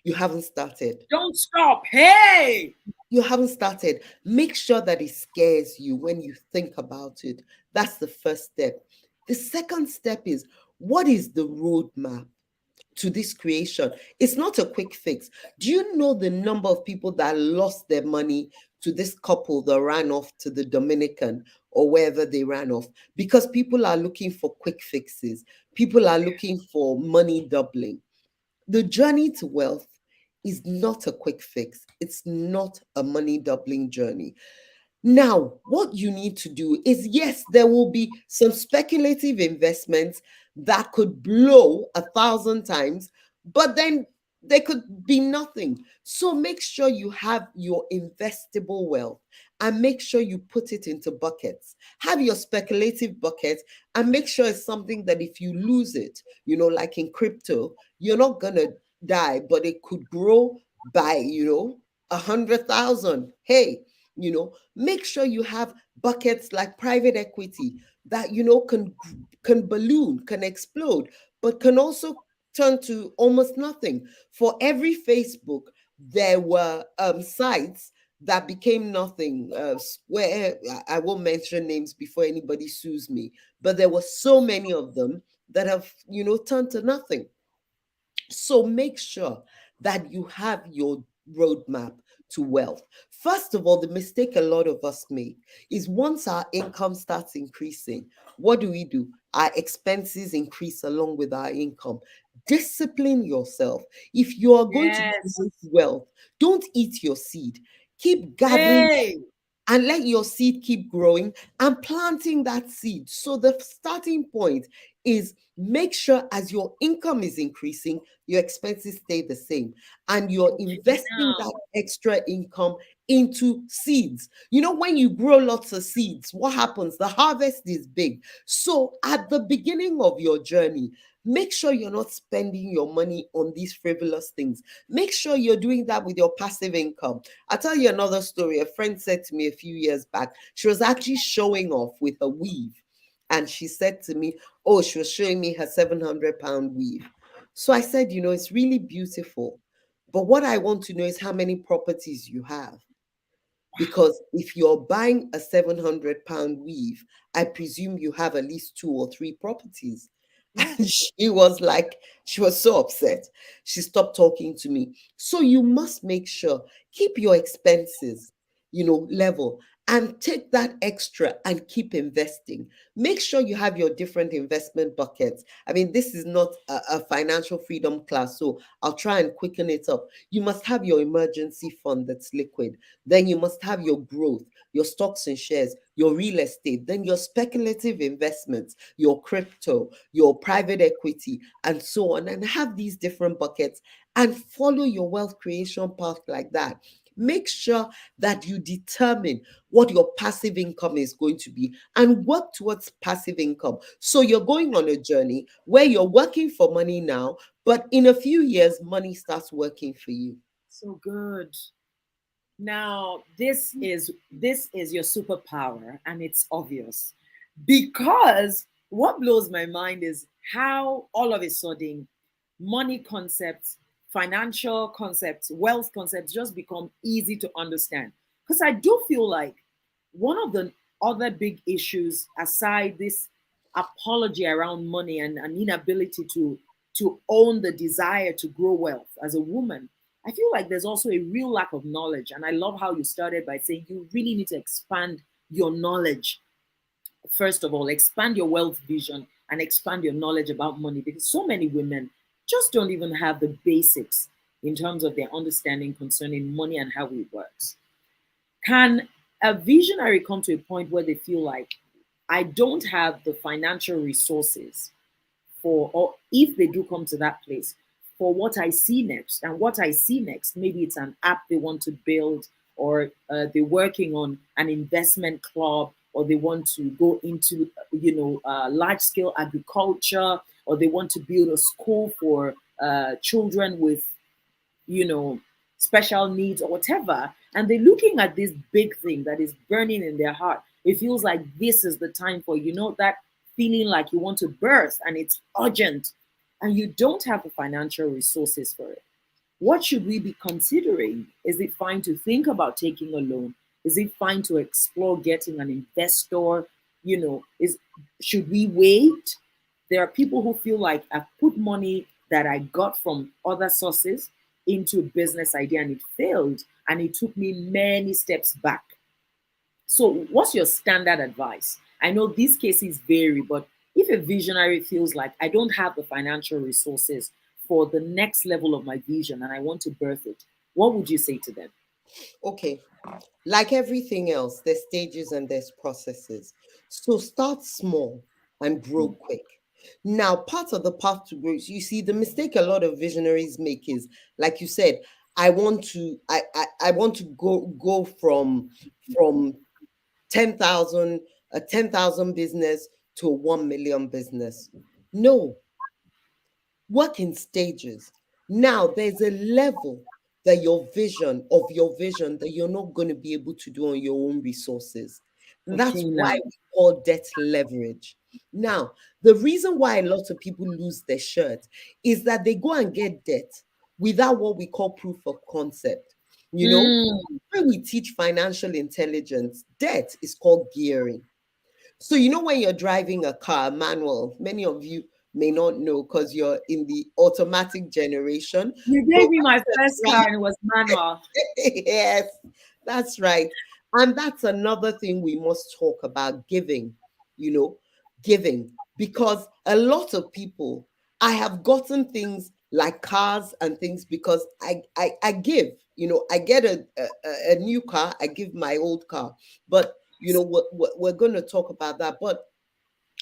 Speaker 2: you haven't started.
Speaker 1: Don't stop. Hey!
Speaker 2: You haven't started. Make sure that it scares you when you think about it. That's the first step. The second step is, what is the roadmap to this creation? It's not a quick fix. Do you know the number of people that lost their money to this couple that ran off to the Dominican or wherever they ran off? Because people are looking for quick fixes, people are looking for money doubling. The journey to wealth is not a quick fix, it's not a money doubling journey. Now, what you need to do is, yes, there will be some speculative investments that could blow 1,000 times, but then they could be nothing. So make sure you have your investable wealth and make sure you put it into buckets. Have your speculative bucket and make sure it's something that if you lose it, like in crypto, you're not going to die, but it could grow by, 100,000. Hey, make sure you have buckets like private equity that can balloon, can explode, but can also turn to almost nothing. For every Facebook, there were sites that became nothing. Where I won't mention names before anybody sues me, but there were so many of them that have turned to nothing. So make sure that you have your roadmap to wealth. First of all, the mistake a lot of us make is, once our income starts increasing, what do? Our expenses increase along with our income. Discipline yourself. If you are going to
Speaker 1: Yes.
Speaker 2: create wealth, don't eat your seed. Keep gathering
Speaker 1: Hey!
Speaker 2: and let your seed keep growing and planting that seed. So the starting point is, make sure as your income is increasing, your expenses stay the same and you're
Speaker 1: Okay,
Speaker 2: investing
Speaker 1: now.
Speaker 2: that extra income into seeds. When you grow lots of seeds, what happens? The harvest is big. So at the beginning of your journey, make sure you're not spending your money on these frivolous things. Make sure you're doing that with your passive income. I'll tell you another story. A friend said to me a few years back, she was actually showing off with a weave. And she said to me, oh, she was showing me her 700 pound weave. So I said, it's really beautiful. But what I want to know is how many properties you have. Because if you're buying a 700 pound weave, I presume you have at least two or three properties. And
Speaker 1: Yes.
Speaker 2: she was so upset. She stopped talking to me. So you must make sure, keep your expenses, level, and take that extra and keep investing. Make sure you have your different investment buckets. I mean, this is not a financial freedom class, so I'll try and quicken it up. You must have your emergency fund that's liquid. Then you must have your growth, your stocks and shares, your real estate, then your speculative investments, your crypto, your private equity, and so on. And have these different buckets and follow your wealth creation path like that. Make sure that you determine what your passive income is going to be and work towards passive income. So you're going on a journey where you're working for money now, but in a few years, money starts working for you.
Speaker 1: So good. Now, this is your superpower, and it's obvious. Because what blows my mind is how all of a sudden money concepts, financial concepts, wealth concepts just become easy to understand. Because I do feel like one of the other big issues, aside this apology around money and an inability to own the desire to grow wealth as a woman, I feel like there's also a real lack of knowledge. And I love how you started by saying you really need to expand your knowledge. First of all, expand your wealth vision and expand your knowledge about money, because so many women just don't even have the basics in terms of their understanding concerning money and how it works. Can a visionary come to a point where they feel like, I don't have the financial resources for, or if they do come to that place, for what I see next? And what I see next, maybe it's an app they want to build, or they're working on an investment club, or they want to go into, large scale agriculture, or they want to build a school for children with, you know, special needs or whatever. And they're looking at this big thing that is burning in their heart. It feels like this is the time for, that feeling like you want to burst and it's urgent and you don't have the financial resources for it. What should we be considering? Is it fine to think about taking a loan? Is it fine to explore getting an investor? Is should we wait? There are people who feel like I've put money that I got from other sources into a business idea and it failed, and it took me many steps back. So, what's your standard advice? I know these cases vary, but if a visionary feels like I don't have the financial resources for the next level of my vision and I want to birth it, what would you say to them?
Speaker 2: Okay. Like everything else, there's stages and there's processes. So start small and grow quick. Now, part of the path to growth, you see, the mistake a lot of visionaries make is, like you said, I want to go from 10,000 a 10,000 business to a 1 million business. No, work in stages. Now, there's a level that your vision that you're not going to be able to do on your own resources. That's
Speaker 1: Okay,
Speaker 2: why
Speaker 1: now.
Speaker 2: we call debt leverage. Now, the reason why a lot of people lose their shirt is that they go and get debt without what we call proof of concept. You know,
Speaker 1: Mm,
Speaker 2: when we teach financial intelligence, debt is called gearing. So, when you're driving a car, manual, many of you may not know because you're in the automatic generation.
Speaker 1: you
Speaker 2: But
Speaker 1: gave me my
Speaker 2: when
Speaker 1: first
Speaker 2: you're
Speaker 1: car and it was manual.
Speaker 2: driving, yes, that's right. And that's another thing we must talk about you know, giving. Because a lot of people, I have gotten things like cars and things because I give, I get a new car, I give my old car. But we're going to talk about that. But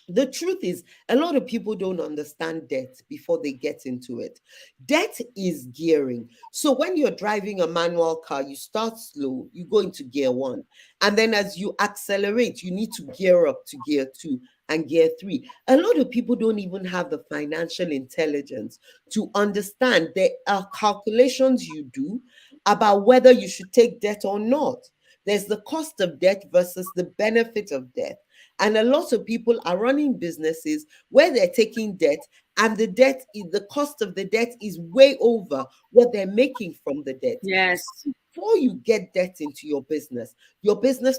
Speaker 2: the truth is, a lot of people don't understand debt before they get into it. Debt is gearing. So when you're driving a manual car, you start slow, you go into gear one. And then as you accelerate, you need to gear up to gear two and gear three. A lot of people don't even have the financial intelligence to understand there are calculations you do about whether you should take debt or not. There's the cost of debt versus the benefit of debt. And a lot of people are running businesses where they're taking debt, and the cost of the debt is way over what they're making from the debt.
Speaker 1: Yes.
Speaker 2: Before you get debt into your business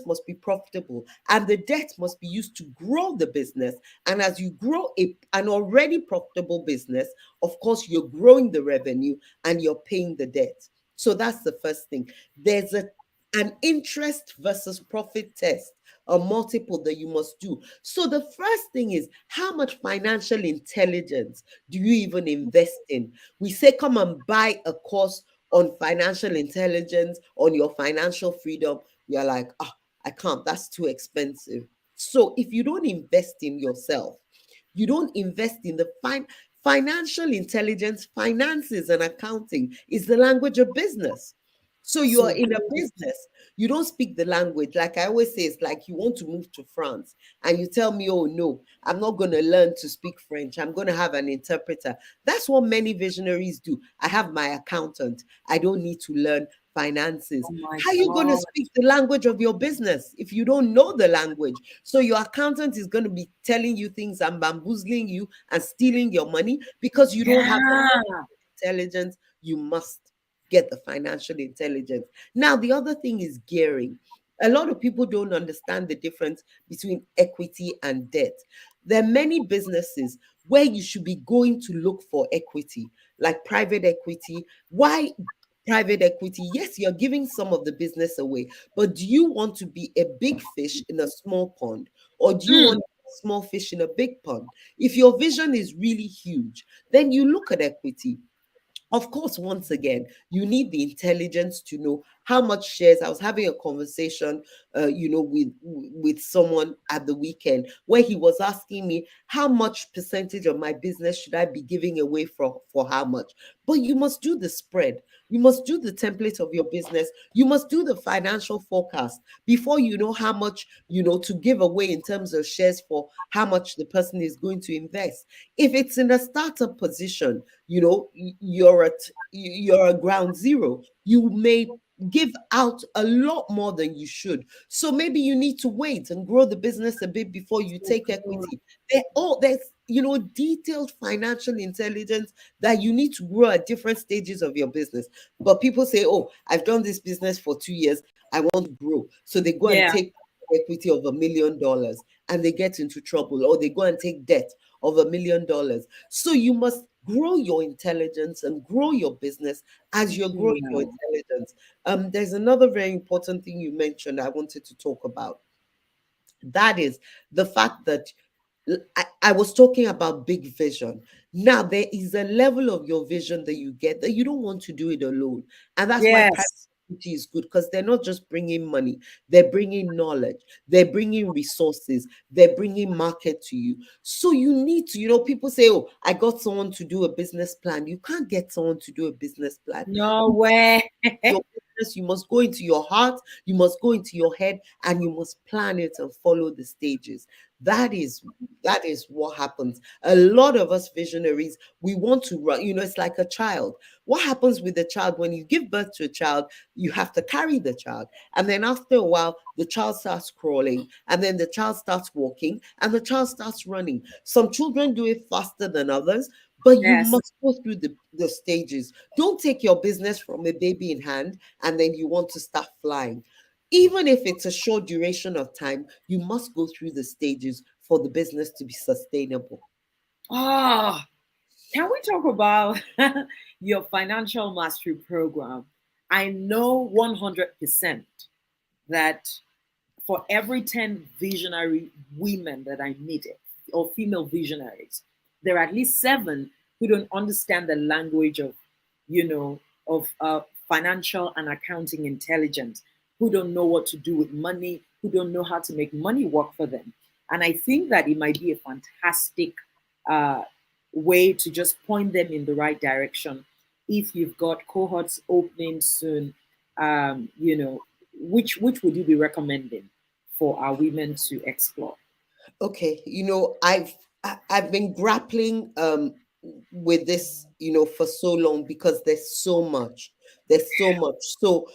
Speaker 2: must be profitable, and the debt must be used to grow the business. And as you grow an already profitable business, of course, you're growing the revenue and you're paying the debt. So that's the first thing. There's an interest versus profit test, a multiple that you must do. So the first thing is, how much financial intelligence do you even invest in? We say, come and buy a course on financial intelligence, on your financial freedom. You're like, I can't, that's too expensive. So if you don't invest in yourself, you don't invest in the financial intelligence, finances and accounting is the language of business. So you are
Speaker 1: So
Speaker 2: in a
Speaker 1: good.
Speaker 2: business, you don't speak the language. Like I always say, it's like you want to move to France and you tell me, oh no, I'm not going to learn to speak French. I'm going to have an interpreter. That's what many visionaries do. I have my accountant. I don't need to learn finances.
Speaker 1: Oh my
Speaker 2: How are you going to
Speaker 1: God.
Speaker 2: speak the language of your business if you don't know the language? So your accountant is going to be telling you things and bamboozling you and stealing your money because you don't have the
Speaker 1: Yeah.
Speaker 2: intelligence. You must get the financial intelligence. Now, the other thing is gearing. A lot of people don't understand the difference between equity and debt. There are many businesses where you should be going to look for equity, like private equity. Why private equity? Yes, you're giving some of the business away, but do you want to be a big fish in a small pond, or do you
Speaker 1: Mm,
Speaker 2: want a small fish in a big pond? If your vision is really huge, then you look at equity. Of course, once again, you need the intelligence to know how much shares. I was having a conversation, with someone at the weekend where he was asking me how much percentage of my business should I be giving away for how much. But you must do the spread. You must do the template of your business. You must do the financial forecast before you know how much, to give away in terms of shares for how much the person is going to invest. If it's in a startup position, you're a ground zero. You may give out a lot more than you should. So maybe you need to wait and grow the business a bit before you take equity. There's detailed financial intelligence that you need to grow at different stages of your business. But people say, "Oh, I've done this business for 2 years. I want to grow." So they go and
Speaker 1: Yeah.
Speaker 2: take equity of $1 million and they get into trouble, or they go and take debt of $1 million. So you must grow your intelligence and grow your business as you're growing your
Speaker 1: Yeah.
Speaker 2: intelligence. There's another very important thing you mentioned I wanted to talk about. That is the fact that I was talking about big vision. Now, there is a level of your vision that you get that you don't want to do it alone. And that's why private
Speaker 1: Yes.
Speaker 2: equity is good, because they're not just bringing money, they're bringing knowledge, they're bringing resources, they're bringing market to you. So you need to, people say, "Oh, I got someone to do a business plan." You can't get someone to do a business plan.
Speaker 1: No way.
Speaker 2: Your business, you must go into your heart, you must go into your head, and you must plan it and follow the stages. That is what happens. A lot of us visionaries, we want to run. It's like a child. What happens with a child? When you give birth to a child, you have to carry the child, and then after a while the child starts crawling, and then the child starts walking, and the child starts running. Some children do it faster than others, but you
Speaker 1: Yes.
Speaker 2: must go through the stages. Don't take your business from a baby in hand and then you want to start flying. Even if it's a short duration of time, you must go through the stages for the business to be sustainable.
Speaker 1: Oh, can we talk about your financial mastery program? I know 100% that for every 10 visionary women that I meet, or female visionaries, there are at least 7 who don't understand the language of, financial and accounting intelligence, who don't know what to do with money, who don't know how to make money work for them. And I think that it might be a fantastic uh, way to just point them in the right direction. If you've got cohorts opening soon, which would you be recommending for our women to explore?
Speaker 2: Okay, I've been grappling with this, for so long, because there's so much. So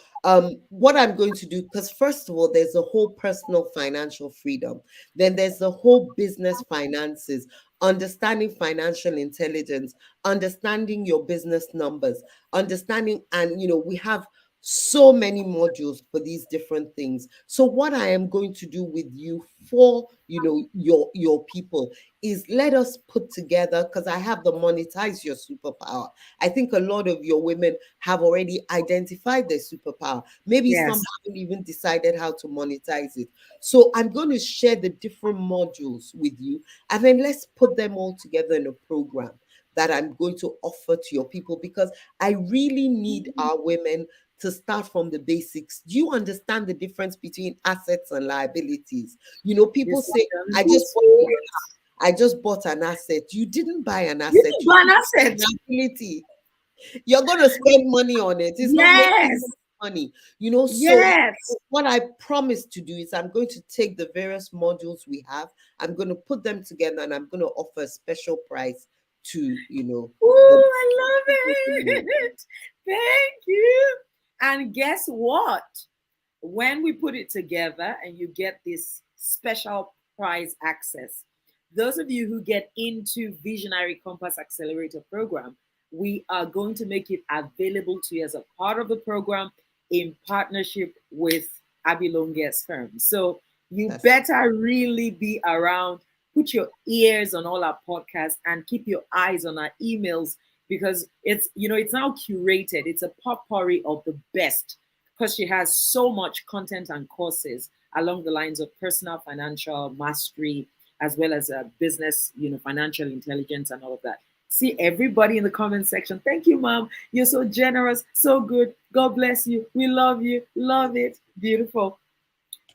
Speaker 2: what I'm going to do, because first of all, there's a whole personal financial freedom, then there's the whole business finances, understanding financial intelligence, understanding your business numbers, understanding, and we have so many modules for these different things. So what I am going to do with you, for your people, is let us put together, because I have the monetize your superpower. I think a lot of your women have already identified their superpower. Maybe some
Speaker 1: Yes,
Speaker 2: haven't even decided how to monetize it. So I'm going to share the different modules with you, and then let's put them all together in a program that I'm going to offer to your people, because I really need our women to start from the basics. Do you understand the difference between assets and liabilities? People say,
Speaker 1: decision.
Speaker 2: I
Speaker 1: Who
Speaker 2: just bought
Speaker 1: said
Speaker 2: this
Speaker 1: it?
Speaker 2: car. I just bought an asset. You didn't buy an
Speaker 1: You
Speaker 2: asset.
Speaker 1: need
Speaker 2: You
Speaker 1: an
Speaker 2: bought
Speaker 1: asset.
Speaker 2: an liability. You're going to spend money on it. It's not making
Speaker 1: Yes,
Speaker 2: money. So
Speaker 1: yes.
Speaker 2: what I promise to do is I'm going to take the various modules we have, I'm going to put them together, and I'm going to offer a special price to, the
Speaker 1: Ooh, I love it. Thank you. And guess what? When we put it together and you get this special prize access, those of you who get into Visionary Compass Accelerator Program, we are going to make it available to you as a part of the program in partnership with Abi Longe's firm. So you
Speaker 2: That's
Speaker 1: better really be around. Put your ears on all our podcasts and keep your eyes on our emails, because it's now curated. It's a potpourri of the best, because she has so much content and courses along the lines of personal financial mastery, as well as business, financial intelligence and all of that. See everybody in the comment section. Thank you, Mom. You're so generous, so good. God bless you. We love you. Love it. Beautiful.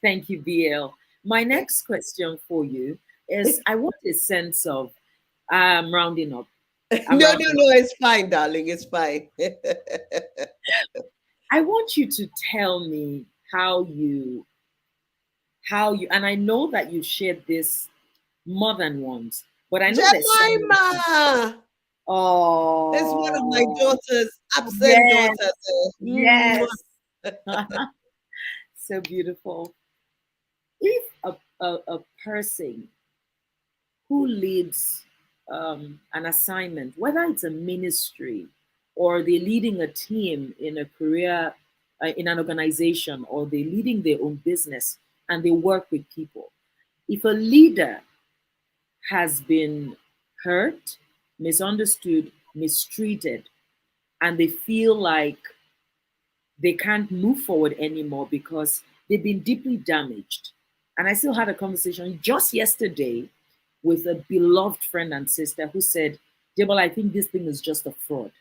Speaker 1: Thank you, BL. My next question for you is I want a sense of I'm rounding up. I'm
Speaker 2: No, no,
Speaker 1: rounding up.
Speaker 2: no, it's fine, darling. It's fine.
Speaker 1: I want you to tell me how you and I know that you shared this more than once, but I know there's someone.
Speaker 2: Jemima! That's one of my
Speaker 1: Oh,
Speaker 2: daughters, absent
Speaker 1: yes,
Speaker 2: daughters. Mwah.
Speaker 1: yes. So beautiful. If a person who leads an assignment, whether it's a ministry or they're leading a team in a career, in an organization, or they're leading their own business and they work with people, if a leader has been hurt, misunderstood, mistreated, and they feel like they can't move forward anymore because they've been deeply damaged. And I still had a conversation just yesterday with a beloved friend and sister who said, Jebel, I think this thing is just a fraud.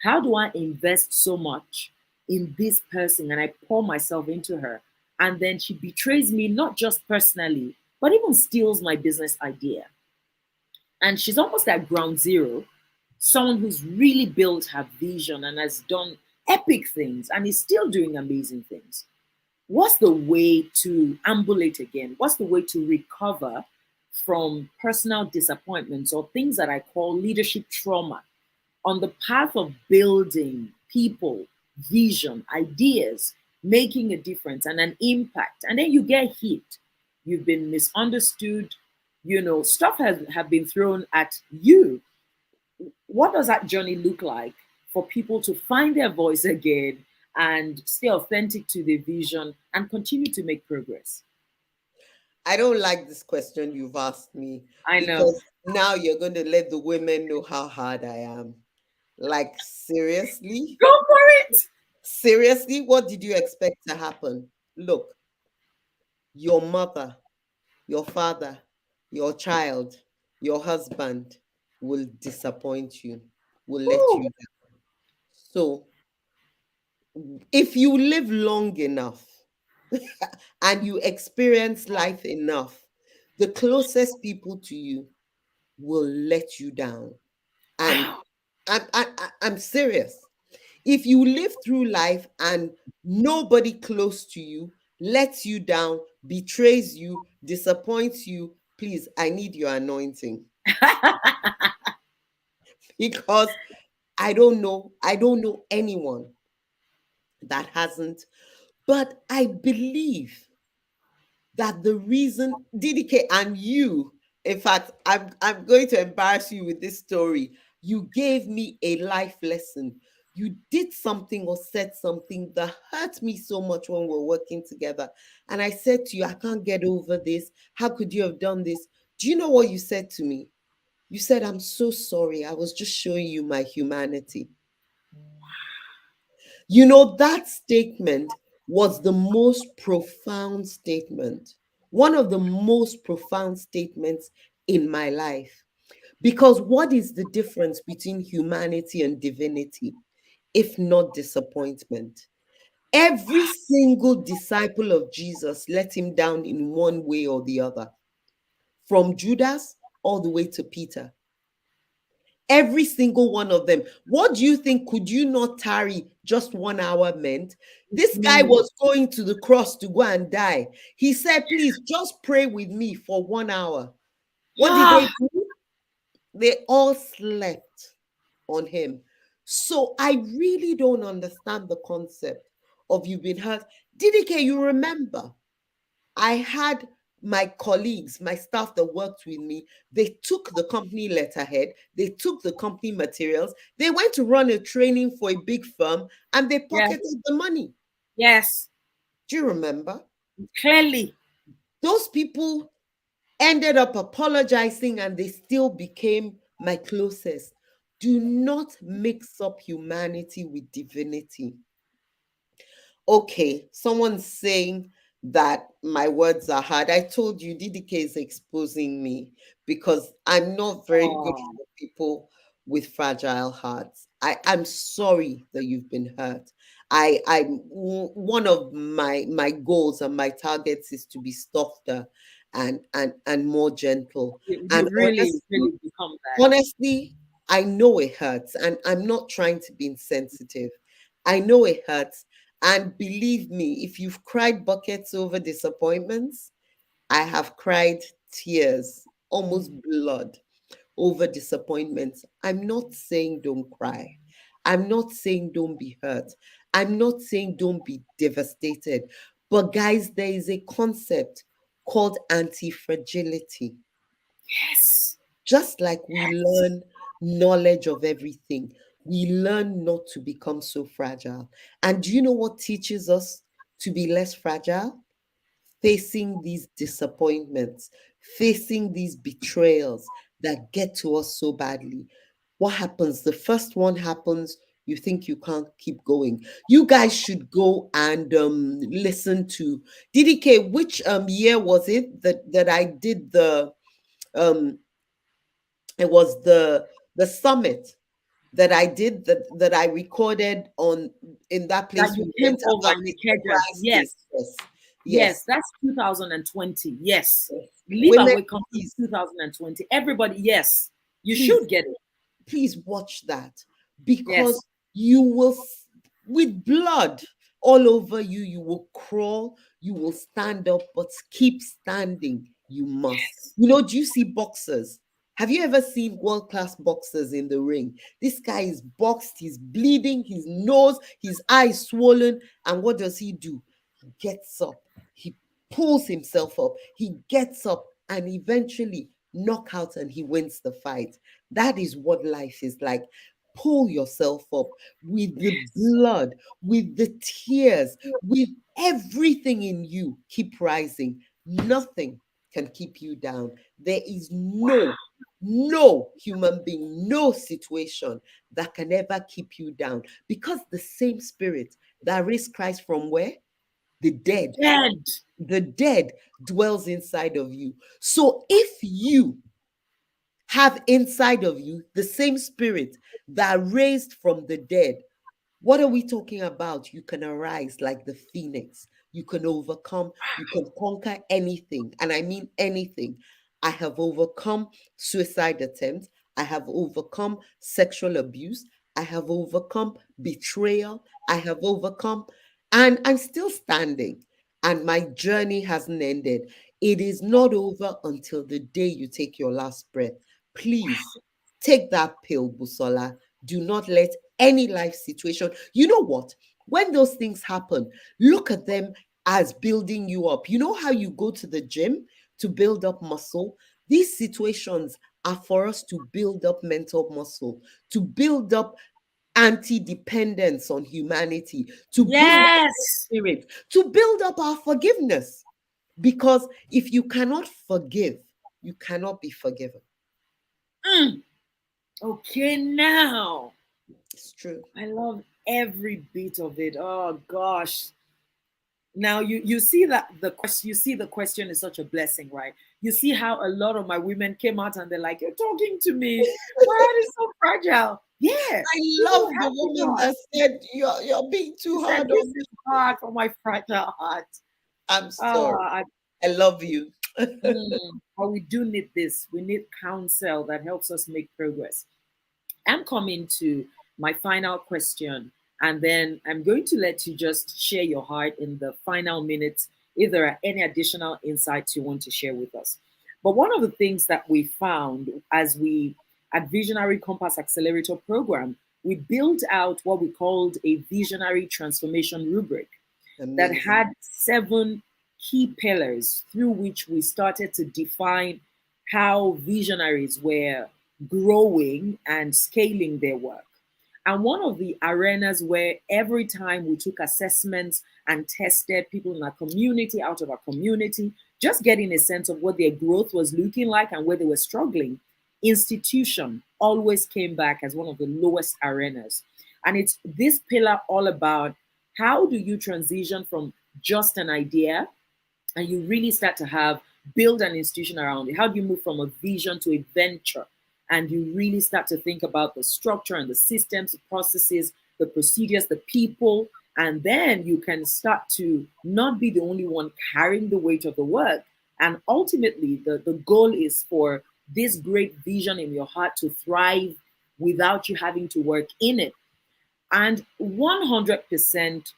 Speaker 1: How do I invest so much in this person and I pour myself into her? And then she betrays me, not just personally, but even steals my business idea. And she's almost at ground zero, someone who's really built her vision and has done epic things and is still doing amazing things. What's the way to ambulate again? What's the way to recover from personal disappointments or things that I call leadership trauma on the path of building people, vision, ideas, making a difference and an impact? And then you get hit. You've been misunderstood, stuff has have been thrown at you. What does that journey look like for people to find their voice again and stay authentic to their vision and continue to make progress?
Speaker 2: I don't like this question you've asked me
Speaker 1: I know.
Speaker 2: because now you're going to let the women know how hard I am. Like, seriously?
Speaker 1: Go for it.
Speaker 2: Seriously? What did you expect to happen? Look, your mother, your father, your child, your husband will disappoint you, will let
Speaker 1: Ooh.
Speaker 2: you down. So, if you live long enough and you experience life enough, the closest people to you will let you down. And
Speaker 1: Wow.
Speaker 2: I'm serious. If you live through life and nobody close to you lets you down, betrays you, disappoints you, please, I need your anointing because I don't know anyone that hasn't. But I believe that the reason DDK and you, in fact, I'm going to embarrass you with this story. You gave me a life lesson. You did something or said something that hurt me so much when we were working together. And I said to you, I can't get over this. How could you have done this? Do you know what you said to me? You said, I'm so sorry. I was just showing you my humanity. That statement was the most profound statement, one of the most profound statements in my life. Because what is the difference between humanity and divinity, if not disappointment? Every single disciple of Jesus let him down in one way or the other, from Judas all the way to Peter. Every single one of them. What do you think? Could you not tarry just 1 hour meant? This guy
Speaker 1: Mm.
Speaker 2: was going to the cross to go and die. He said, please just pray with me for 1 hour. What did
Speaker 1: Ah,
Speaker 2: they do? They all slept on him. So I really don't understand the concept of you've been hurt. DDK, you remember I had my colleagues, my staff that worked with me, they took the company letterhead, they took the company materials, they went to run a training for a big firm and they
Speaker 1: yes,
Speaker 2: pocketed the money.
Speaker 1: yes,
Speaker 2: Do you remember?
Speaker 1: clearly.
Speaker 2: Those people ended up apologizing and they still became my closest. Do not mix up humanity with divinity. Okay, someone's saying that my words are hard. I told you DDK is exposing me because I'm not very good
Speaker 1: Oh,
Speaker 2: for people with fragile hearts. I'm sorry that you've been hurt. One of my goals and my targets is to be softer and more gentle. And
Speaker 1: You really,
Speaker 2: honestly,
Speaker 1: really become that.
Speaker 2: honestly, I know it hurts, and I'm not trying to be insensitive. I know it hurts. And believe me, if you've cried buckets over disappointments, I have cried tears, almost
Speaker 1: Mm.
Speaker 2: blood, over disappointments. I'm not saying don't cry. I'm not saying don't be hurt. I'm not saying don't be devastated. But, guys, there is a concept called antifragility.
Speaker 1: Yes.
Speaker 2: Just like we learn knowledge of everything, we learn not to become so fragile. And do you know what teaches us to be less fragile? Facing these disappointments, facing these betrayals that get to us so badly. What happens? The first one happens, you think you can't keep going. You guys should go and listen to DDK. Which year was it that I did um it was the summit that I did, that I recorded on, in that
Speaker 1: That
Speaker 2: place
Speaker 1: you
Speaker 2: we
Speaker 1: came
Speaker 2: went,
Speaker 1: over
Speaker 2: about
Speaker 1: in
Speaker 2: the
Speaker 1: Ikeja.
Speaker 2: surprise thing.
Speaker 1: Yes.
Speaker 2: Yes,
Speaker 1: Yes,
Speaker 2: yes,
Speaker 1: that's 2020. Yes.
Speaker 2: yes.
Speaker 1: Leave
Speaker 2: Women,
Speaker 1: Away Conference
Speaker 2: please,
Speaker 1: 2020. Everybody, yes. You
Speaker 2: please,
Speaker 1: should get it.
Speaker 2: please watch that, because
Speaker 1: Yes.
Speaker 2: you will, with blood all over you, you will crawl, you will stand up, but keep standing. You must.
Speaker 1: Yes.
Speaker 2: Do you see boxers? Have you ever seen world class boxers in the ring? This guy is boxed, he's bleeding, his nose, his eyes swollen. And what does he do? He gets up, he pulls himself up, he gets up, and eventually knockout, and he wins the fight. That is what life is like. Pull yourself up with the
Speaker 1: Yes.
Speaker 2: blood, with the tears, with everything in you. Keep rising. Nothing can keep you down. There is no human being, no situation that can ever keep you down, because the same spirit that raised Christ from where? The
Speaker 1: The
Speaker 2: dead.
Speaker 1: dead.
Speaker 2: The dead dwells inside of you. So if you have inside of you the same spirit that raised from the dead, what are we talking about? You can arise like the phoenix. You can overcome, you can conquer anything. And I mean anything. I have overcome suicide attempts. I have overcome sexual abuse. I have overcome betrayal. I have overcome, and I'm still standing. And my journey hasn't ended. It is not over until the day you take your last breath. Please take that pill, Busola. Do not let any life situation. You know what? When those things happen, look at them as building you up. You know how you go to the gym to build up muscle? These situations are for us to build up mental muscle, to build up anti-dependence on humanity, to build up
Speaker 1: Yes.
Speaker 2: spirit, to build up our forgiveness. Because if you cannot forgive, you cannot be forgiven.
Speaker 1: Mm. Okay, now.
Speaker 2: It's true.
Speaker 1: I love every bit of it. Oh gosh. Now you see that the question is such a blessing, right? You see how a lot of my women came out and they're like, "You're talking to me. My heart is so fragile." Yeah,
Speaker 2: I
Speaker 1: people
Speaker 2: love the
Speaker 1: have been
Speaker 2: woman
Speaker 1: hard.
Speaker 2: that said you're being
Speaker 1: She
Speaker 2: too
Speaker 1: said,
Speaker 2: hard
Speaker 1: "This
Speaker 2: on me.
Speaker 1: is hard for my fragile heart."
Speaker 2: I'm
Speaker 1: Oh,
Speaker 2: sorry. I love you.
Speaker 1: but we do need this. We need counsel that helps us make progress. I'm coming to my final question, and then I'm going to let you just share your heart in the final minutes if there are any additional insights you want to share with us. But one of the things that we found as we at Visionary Compass Accelerator Program, we built out what we called a visionary transformation rubric that
Speaker 2: Amazing.
Speaker 1: had 7 key pillars through which we started to define how visionaries were growing and scaling their work. And one of the arenas where every time we took assessments and tested people in our community, out of our community, just getting a sense of what their growth was looking like and where they were struggling, institution always came back as one of the lowest arenas. And it's this pillar all about how do you transition from just an idea and you really start to have build an institution around it? How do you move from a vision to a venture? and you really start to think about the structure and the systems, the processes, the procedures, the people, and then you can start to not be the only one carrying the weight of the work. And ultimately, the goal is for this great vision in your heart to thrive without you having to work in it. And 100%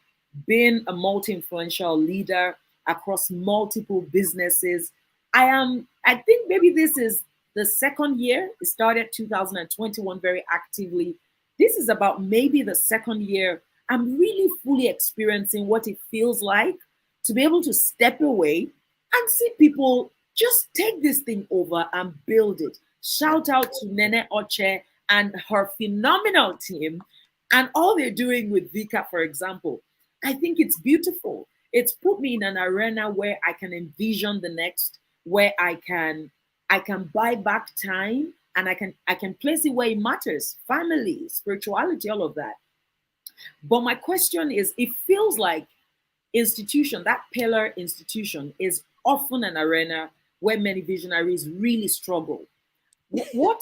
Speaker 1: being a multi influential leader across multiple businesses. I think maybe this is the second year. It started 2021 very actively. This is about maybe the second year. I'm really fully experiencing what it feels like to be able to step away and see people just take this thing over and build it. Shout out to Nene Oche and her phenomenal team and all they're doing with Vika, for example. I think it's beautiful. It's put me in an arena where I can envision the next, where I can buy back time and I can place it where it matters, family, spirituality, all of that. But my question is, it feels like institution, that pillar institution, is often an arena where many visionaries really struggle. What,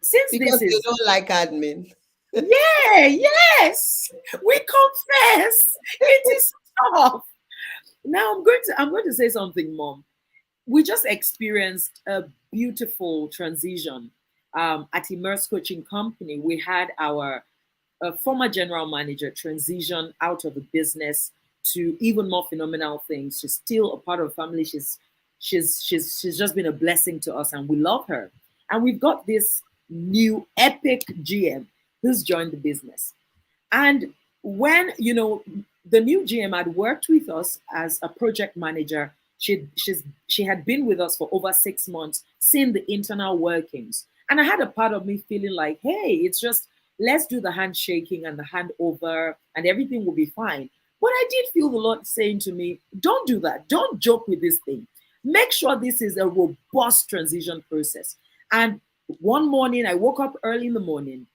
Speaker 1: since
Speaker 2: Because
Speaker 1: this
Speaker 2: they
Speaker 1: is,
Speaker 2: don't like admin.
Speaker 1: yeah, yes, we confess it is tough. Now I'm going to say something, Mom. We just experienced a beautiful transition at Immerse Coaching Company. We had our former general manager transition out of the business to even more phenomenal things. She's still a part of the family. She's just been a blessing to us, and we love her. And we've got this new epic GM who's joined the business. And when, the new GM had worked with us as a project manager, she had been with us for over 6 months, seeing the internal workings. And I had a part of me feeling like, hey, it's just let's do the handshaking and the handover and everything will be fine. But I did feel the Lord saying to me, don't do that. Don't joke with this thing. Make sure this is a robust transition process. And one morning, I woke up early in the morning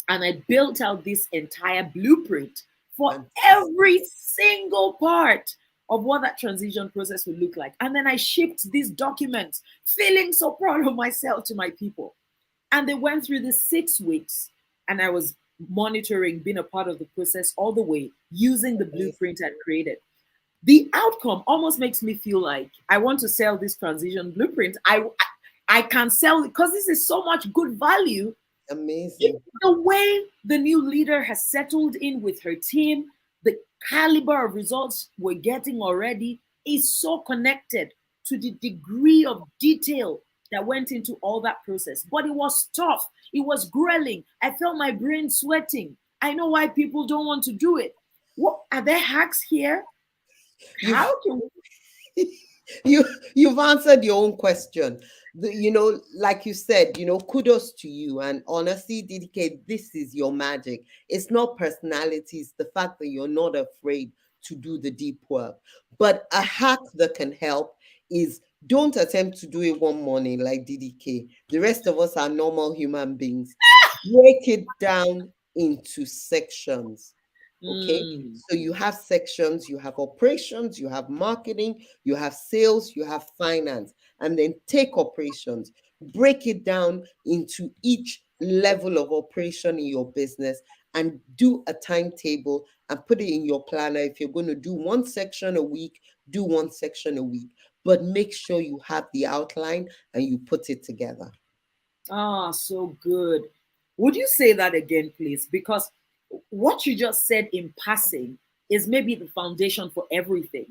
Speaker 1: and I built out this entire blueprint for
Speaker 2: Fantastic.
Speaker 1: every single part of what that transition process would look like. And then I shipped these documents, feeling so proud of myself to my people. And they went through the 6 weeks, and I was monitoring, being a part of the process all the way, using the
Speaker 2: Amazing.
Speaker 1: blueprint I created. The outcome almost makes me feel like I want to sell this transition blueprint. I can sell it because this is so much good value.
Speaker 2: Amazing.
Speaker 1: The way the new leader has settled in with her team, the caliber of results we're getting already is so connected to the degree of detail that went into all that process. But it was tough. It was grueling. I felt my brain sweating. I know why people don't want to do it. What are there hacks here?
Speaker 2: You've
Speaker 1: How can
Speaker 2: you you've answered your own question. Like you said, kudos to you. And honestly, DDK, this is your magic. It's not personality, it's the fact that you're not afraid to do the deep work. But a hack that can help is, don't attempt to do it one morning like DDK. The rest of us are normal human beings. Break it down into sections. Okay,
Speaker 1: Mm.
Speaker 2: so you have sections, you have operations, you have marketing, you have sales, you have finance, and then take operations, break it down into each level of operation in your business, and do a timetable and put it in your planner. If you're going to do one section a week, do one section a week, but make sure you have the outline and you put it together.
Speaker 1: Ah, so good. Would you say that again, please? Because what you just said in passing is maybe the foundation for everything.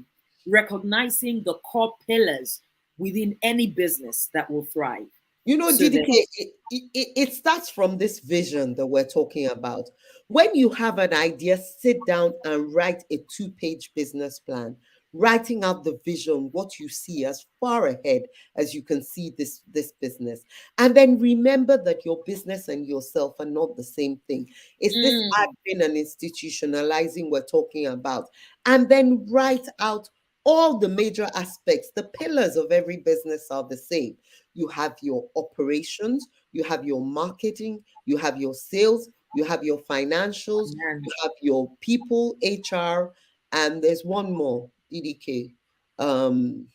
Speaker 1: Recognizing the core pillars within any business that will thrive. So that,
Speaker 2: DDK, it starts from this vision that we're talking about. When you have an idea, sit down and write a two-page business plan, writing out the vision, what you see as far ahead as you can see this business. And then remember that your business and yourself are not the same thing. It's this
Speaker 1: mm,
Speaker 2: admin and institutionalizing we're talking about. And then write out all the major aspects. The pillars of every business are the same. You have your operations, you have your marketing, you have your sales, you have your financials, you
Speaker 1: finance.
Speaker 2: have your people, HR, and there's one more, DDK. Um,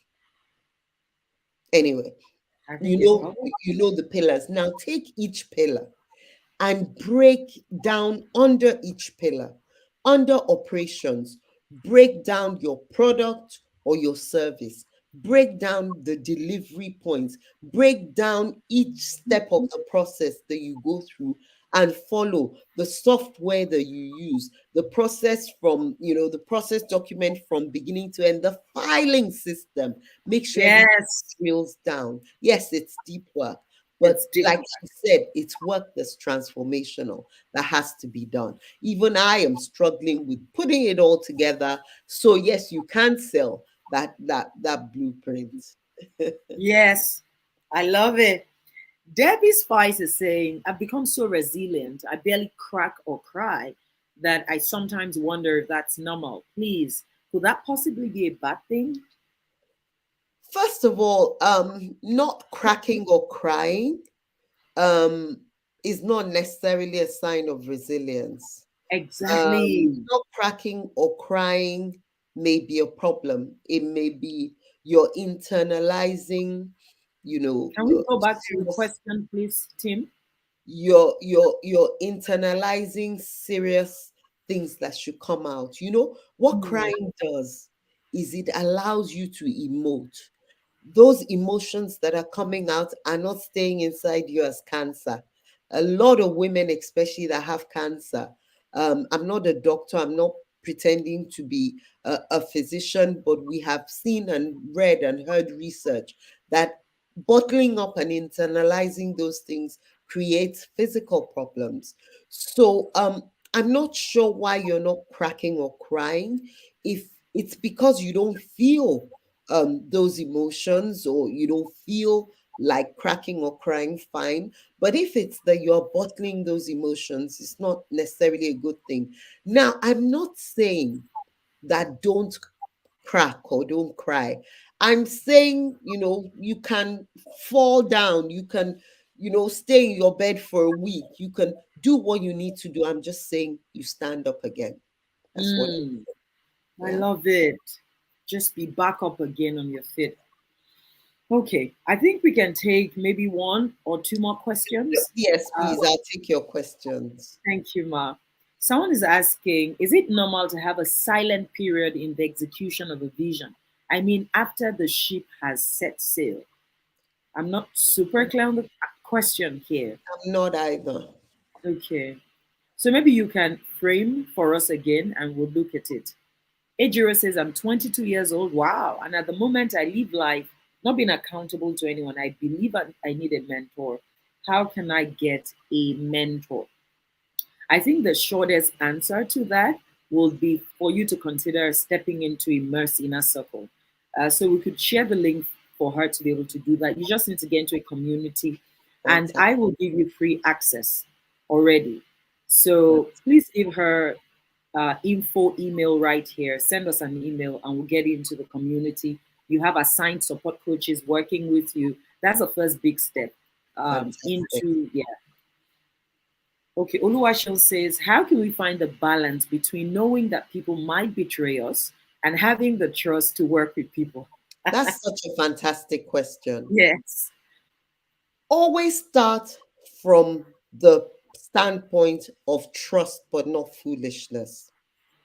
Speaker 2: anyway,
Speaker 1: I
Speaker 2: You
Speaker 1: think you're
Speaker 2: know,
Speaker 1: talking.
Speaker 2: you know the pillars. Now take each pillar and break down under each pillar. Under operations, break down your product or your service, break down the delivery points, break down each step of the process that you go through and follow the software that you use, the process from, the process document from beginning to end, the filing system. Make sure everything
Speaker 1: Yes,
Speaker 2: drills down. Yes, it's deep work,
Speaker 1: it's
Speaker 2: but
Speaker 1: deep.
Speaker 2: like she said, it's work that's transformational that has to be done. Even I am struggling with putting it all together. So yes, you can sell that blueprint.
Speaker 1: Yes, I love it. Debbie Spice is saying, I've become so resilient, I barely crack or cry that I sometimes wonder if that's normal. Please, could that possibly be a bad thing?
Speaker 2: First of all, not cracking or crying um, is not necessarily a sign of resilience.
Speaker 1: Exactly.
Speaker 2: Not cracking or crying may be a problem. It may be you're internalizing,
Speaker 1: Can we go back to the
Speaker 2: serious.
Speaker 1: question, please, Tim?
Speaker 2: You're internalizing serious things that should come out. What
Speaker 1: Mm,
Speaker 2: crying does is it allows you to emote. Those emotions that are coming out are not staying inside you as cancer. A lot of women, especially that have cancer, I'm not a doctor, I'm not pretending to be a physician, but we have seen and read and heard research that bottling up and internalizing those things creates physical problems. So I'm not sure why you're not cracking or crying. If it's because you don't feel those emotions, or you don't feel like cracking or crying, fine. But if it's that you're bottling those emotions, it's not necessarily a good thing. Now, I'm not saying that don't crack or don't cry. I'm saying, you can fall down, you can, stay in your bed for a week, you can do what you need to do. I'm just saying you stand up again. That's what,
Speaker 1: mm, I
Speaker 2: yeah.
Speaker 1: love it. Just be back up again on your feet. Okay, I think we can take maybe one or two more questions.
Speaker 2: Yes,
Speaker 1: Uh,
Speaker 2: please, I'll take your questions.
Speaker 1: Thank you, Ma. Someone is asking, is it normal to have a silent period in the execution of a vision? I mean, after the ship has set sail. I'm not super clear on the question here.
Speaker 2: I'm not either.
Speaker 1: Okay. So maybe you can frame for us again and we'll look at it. Ejiro says, I'm 22 years old. Wow. And at the moment, I live life not being accountable to anyone. I believe I need a mentor. How can I get a mentor? I think the shortest answer to that will be for you to consider stepping into Immerse Inner Circle. So we could share the link for her to be able to do that. You just need to get into a community, and I
Speaker 2: Fantastic.
Speaker 1: will give you free access already. So please give her info email right here. Send us an email, and we'll get you into the community. You have assigned support coaches working with you. That's the first big step
Speaker 2: Fantastic.
Speaker 1: into, yeah. Okay, Oluwashil says, how can we find the balance between knowing that people might betray us and having the trust to work with people?
Speaker 2: That's such a fantastic question.
Speaker 1: Yes.
Speaker 2: Always start from the standpoint of trust, but not foolishness.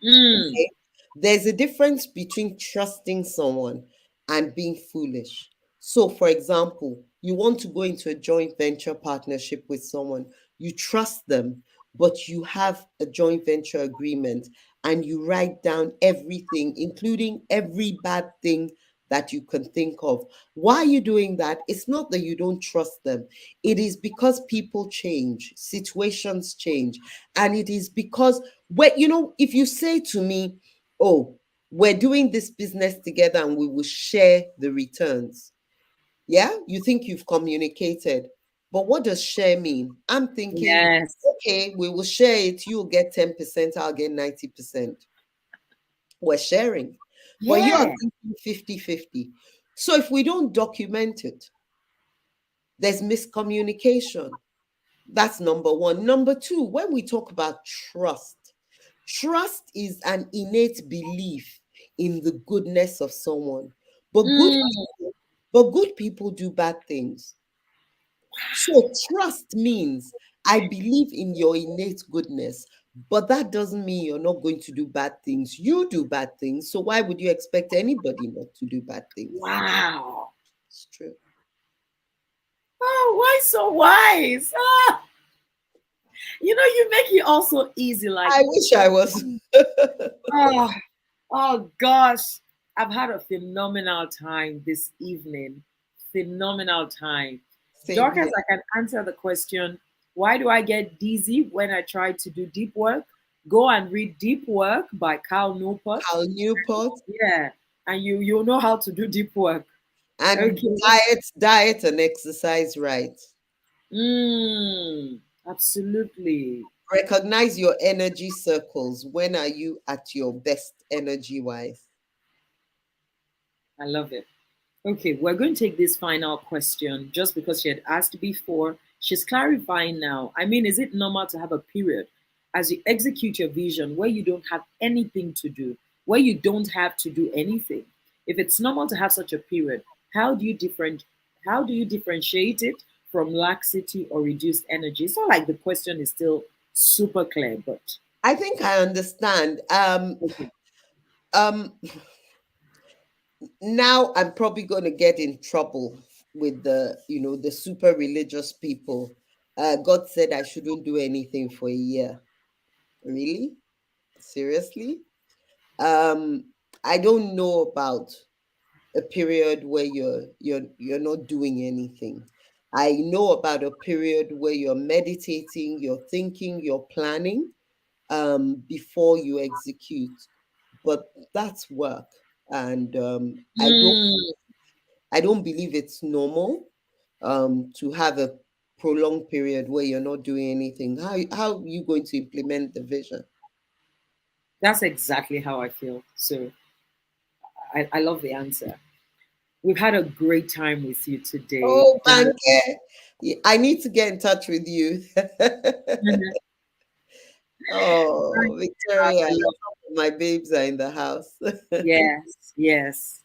Speaker 1: Mm,
Speaker 2: Okay. There's a difference between trusting someone and being foolish. So, for example, you want to go into a joint venture partnership with someone, you trust them, but you have a joint venture agreement and you write down everything, including every bad thing that you can think of. Why are you doing that? It's not that you don't trust them, it is because people change, situations change, and it is because if you say to me, oh, we're doing this business together and we will share the returns, yeah, you think you've communicated. But what does share mean? I'm thinking,
Speaker 1: yes.
Speaker 2: okay, we will share it. You'll get 10%, I'll get 90%. We're sharing. But you are
Speaker 1: Yeah.
Speaker 2: thinking 50-50. So if we don't document it, there's miscommunication. That's number one. Number two, when we talk about trust, trust is an innate belief in the goodness of someone. But good
Speaker 1: Mm,
Speaker 2: people, but good people do bad things. So trust means I believe in your innate goodness, but that doesn't mean you're not going to do bad things. You do bad things, so why would you expect anybody not to do bad things?
Speaker 1: Wow.
Speaker 2: It's true.
Speaker 1: Oh, why so wise? Ah, you make it also easy. Like,
Speaker 2: I wish I was.
Speaker 1: oh, oh gosh, I've had a phenomenal time this evening. Phenomenal time.
Speaker 2: Same
Speaker 1: Dorcas,
Speaker 2: here.
Speaker 1: I can answer the question, why do I get dizzy when I try to do deep work? Go and read Deep Work by Cal Newport.
Speaker 2: Cal Newport
Speaker 1: Yeah, and you'll know how to do deep work.
Speaker 2: and
Speaker 1: Okay.
Speaker 2: diet and exercise right.
Speaker 1: Absolutely.
Speaker 2: Recognize your energy circles. When are you at your best energy wise?
Speaker 1: I love it. Okay, we're going to take this final question just because she had asked before. She's clarifying now. I mean, is it normal to have a period as you execute your vision where you don't have anything to do, where you don't have to do anything? If it's normal to have such a period, how do you differentiate it from laxity or reduced energy? It's not like the question is still super clear, but
Speaker 2: I think I understand.
Speaker 1: okay.
Speaker 2: Um, Now I'm probably going to get in trouble with the super religious people. God said I shouldn't do anything for a year. Really? Seriously? Um, I don't know about a period where you're not doing anything. I know about a period where you're meditating, you're thinking, you're planning before you execute. But that's work. And
Speaker 1: Mm,
Speaker 2: I don't believe it's normal to have a prolonged period where you're not doing anything. How are you going to implement the vision?
Speaker 1: that's exactly how I feel. So I love the answer. We've had a great time with you today,
Speaker 2: Oh,
Speaker 1: darling.
Speaker 2: Banke, I need to get in touch with you.
Speaker 1: Mhm.
Speaker 2: Oh, Victoria,
Speaker 1: I love-
Speaker 2: my babes are in the house.
Speaker 1: Yes, yes.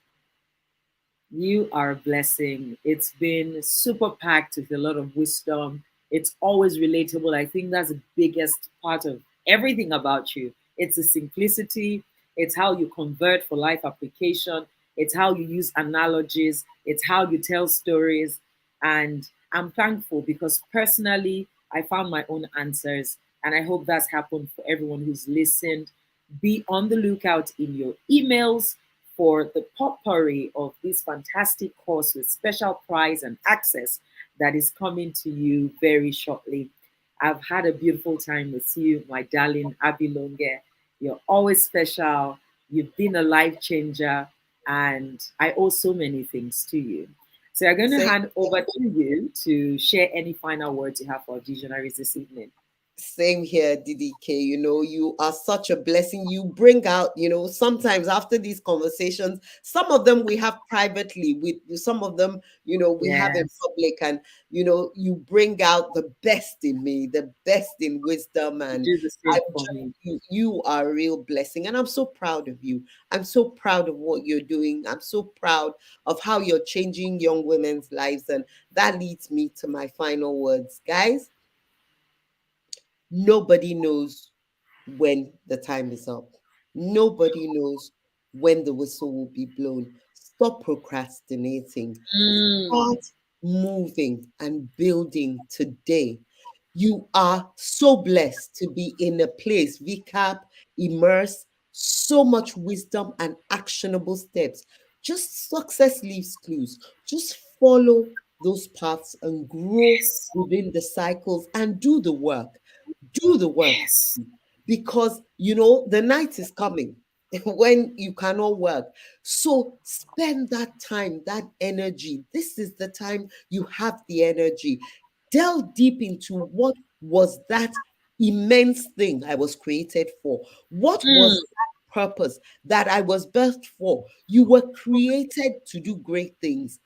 Speaker 1: You are a blessing. It's been super packed with a lot of wisdom. It's always relatable. I think that's the biggest part of everything about you. It's the simplicity, it's how you convert for life application, it's how you use analogies, it's how you tell stories. And I'm thankful because personally, I found my own answers. And I hope that's happened for everyone who's listened. Be on the lookout in your emails for the potpourri of this fantastic course with special prize and access that is coming to you very shortly. I've had a beautiful time with you, my darling Abi Longe. You're always special. You've been a life changer, and I owe so many things to you. So I'm going to
Speaker 2: Same
Speaker 1: hand over to you to share any final words you have for our visionaries this evening.
Speaker 2: Same here, DDK. You are such a blessing. You bring out, sometimes after these conversations, some of them we have privately, with some of them, we have in
Speaker 1: Yes,
Speaker 2: public, and you bring out the best in me, the best in wisdom,
Speaker 1: you
Speaker 2: and
Speaker 1: do the
Speaker 2: I
Speaker 1: same for
Speaker 2: just
Speaker 1: me.
Speaker 2: you are a real blessing, and I'm so proud of you. I'm so proud of what you're doing. I'm so proud of how you're changing young women's lives, and that leads me to my final words, guys. Nobody knows when the time is up. Nobody knows when the whistle will be blown. Stop procrastinating.
Speaker 1: Mm,
Speaker 2: Start moving and building today. You are so blessed to be in a place, VCAP, immerse, so much wisdom and actionable steps. Just success leaves clues. Just follow those paths and grow
Speaker 1: yes,
Speaker 2: within the cycles and do the work. Do the work
Speaker 1: yes.
Speaker 2: because the night is coming when you cannot work. So spend that time, that energy. This is the time you have the energy. Delve deep into what was that immense thing I was created for. What was
Speaker 1: Mm,
Speaker 2: that purpose that I was birthed for? You were created to do great things.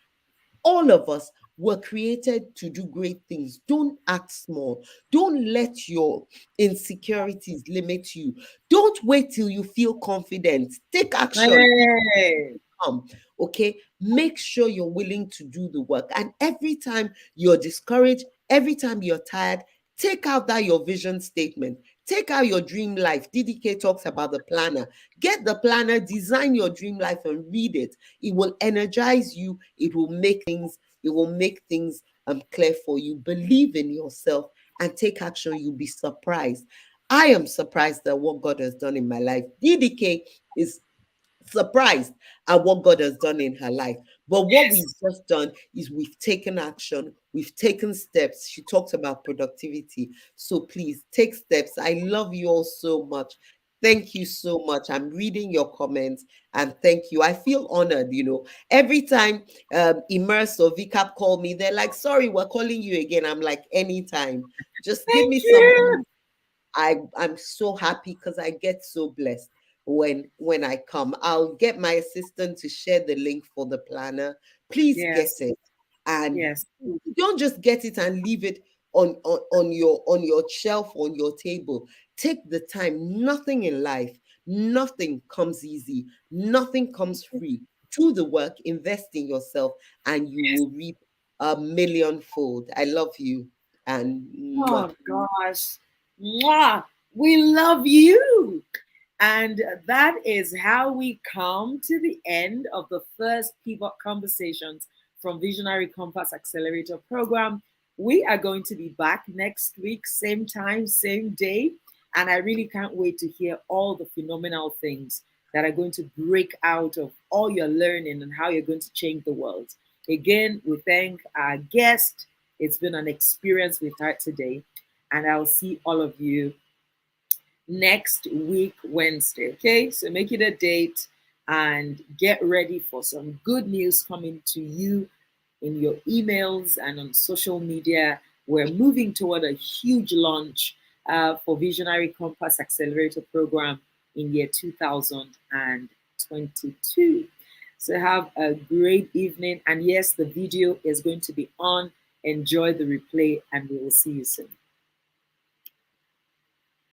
Speaker 2: All of us were created to do great things. Don't act small. Don't let your insecurities limit you. Don't wait till you feel confident. Take action.
Speaker 1: hey,
Speaker 2: come. Okay, make sure you're willing to do the work. And every time you're discouraged, every time you're tired, take out that your vision statement. Take out your dream life. DDK talks about the planner. Get the planner, design your dream life and read it. It will energize you. It will make things clear for you. Believe in yourself and take action. You'll be surprised. I am surprised at what God has done in my life. DDK is surprised at what God has done in her life. But what we've
Speaker 1: Yes.
Speaker 2: just done is we've taken action, we've taken steps. She talked about productivity. So please take steps. I love you all so much. Thank you so much. I'm reading your comments and thank you. I feel honored. Every time Immerse or VCAP call me, they're like, sorry, we're calling you again. I'm like, anytime. Just give
Speaker 1: Thank
Speaker 2: me some.
Speaker 1: you.
Speaker 2: I'm so happy because I get so blessed when I come. I'll get my assistant to share the link for the planner. Please get
Speaker 1: Yes.
Speaker 2: it. And
Speaker 1: Yes.
Speaker 2: don't just get it and leave it on your shelf, on your table. Take the time. Nothing in life, nothing comes easy, nothing comes free. Do the work, invest in yourself, and you will reap a millionfold. I love you. And mwah.
Speaker 1: Oh gosh. Mwah. We love you. And that is how we come to the end of the first Pivot Conversations from Visionary Compass Accelerator Program. We are going to be back next week, same time, same day. And I really can't wait to hear all the phenomenal things that are going to break out of all your learning and how you're going to change the world. Again, we thank our guest. It's been an experience with her today. And I'll see all of you next week, Wednesday. Okay, so make it a date and get ready for some good news coming to you in your emails and on social media. We're moving toward a huge launch for Visionary Compass Accelerator Program in year 2022. So have a great evening. And yes, the video is going to be on. Enjoy the replay, and we will see you soon.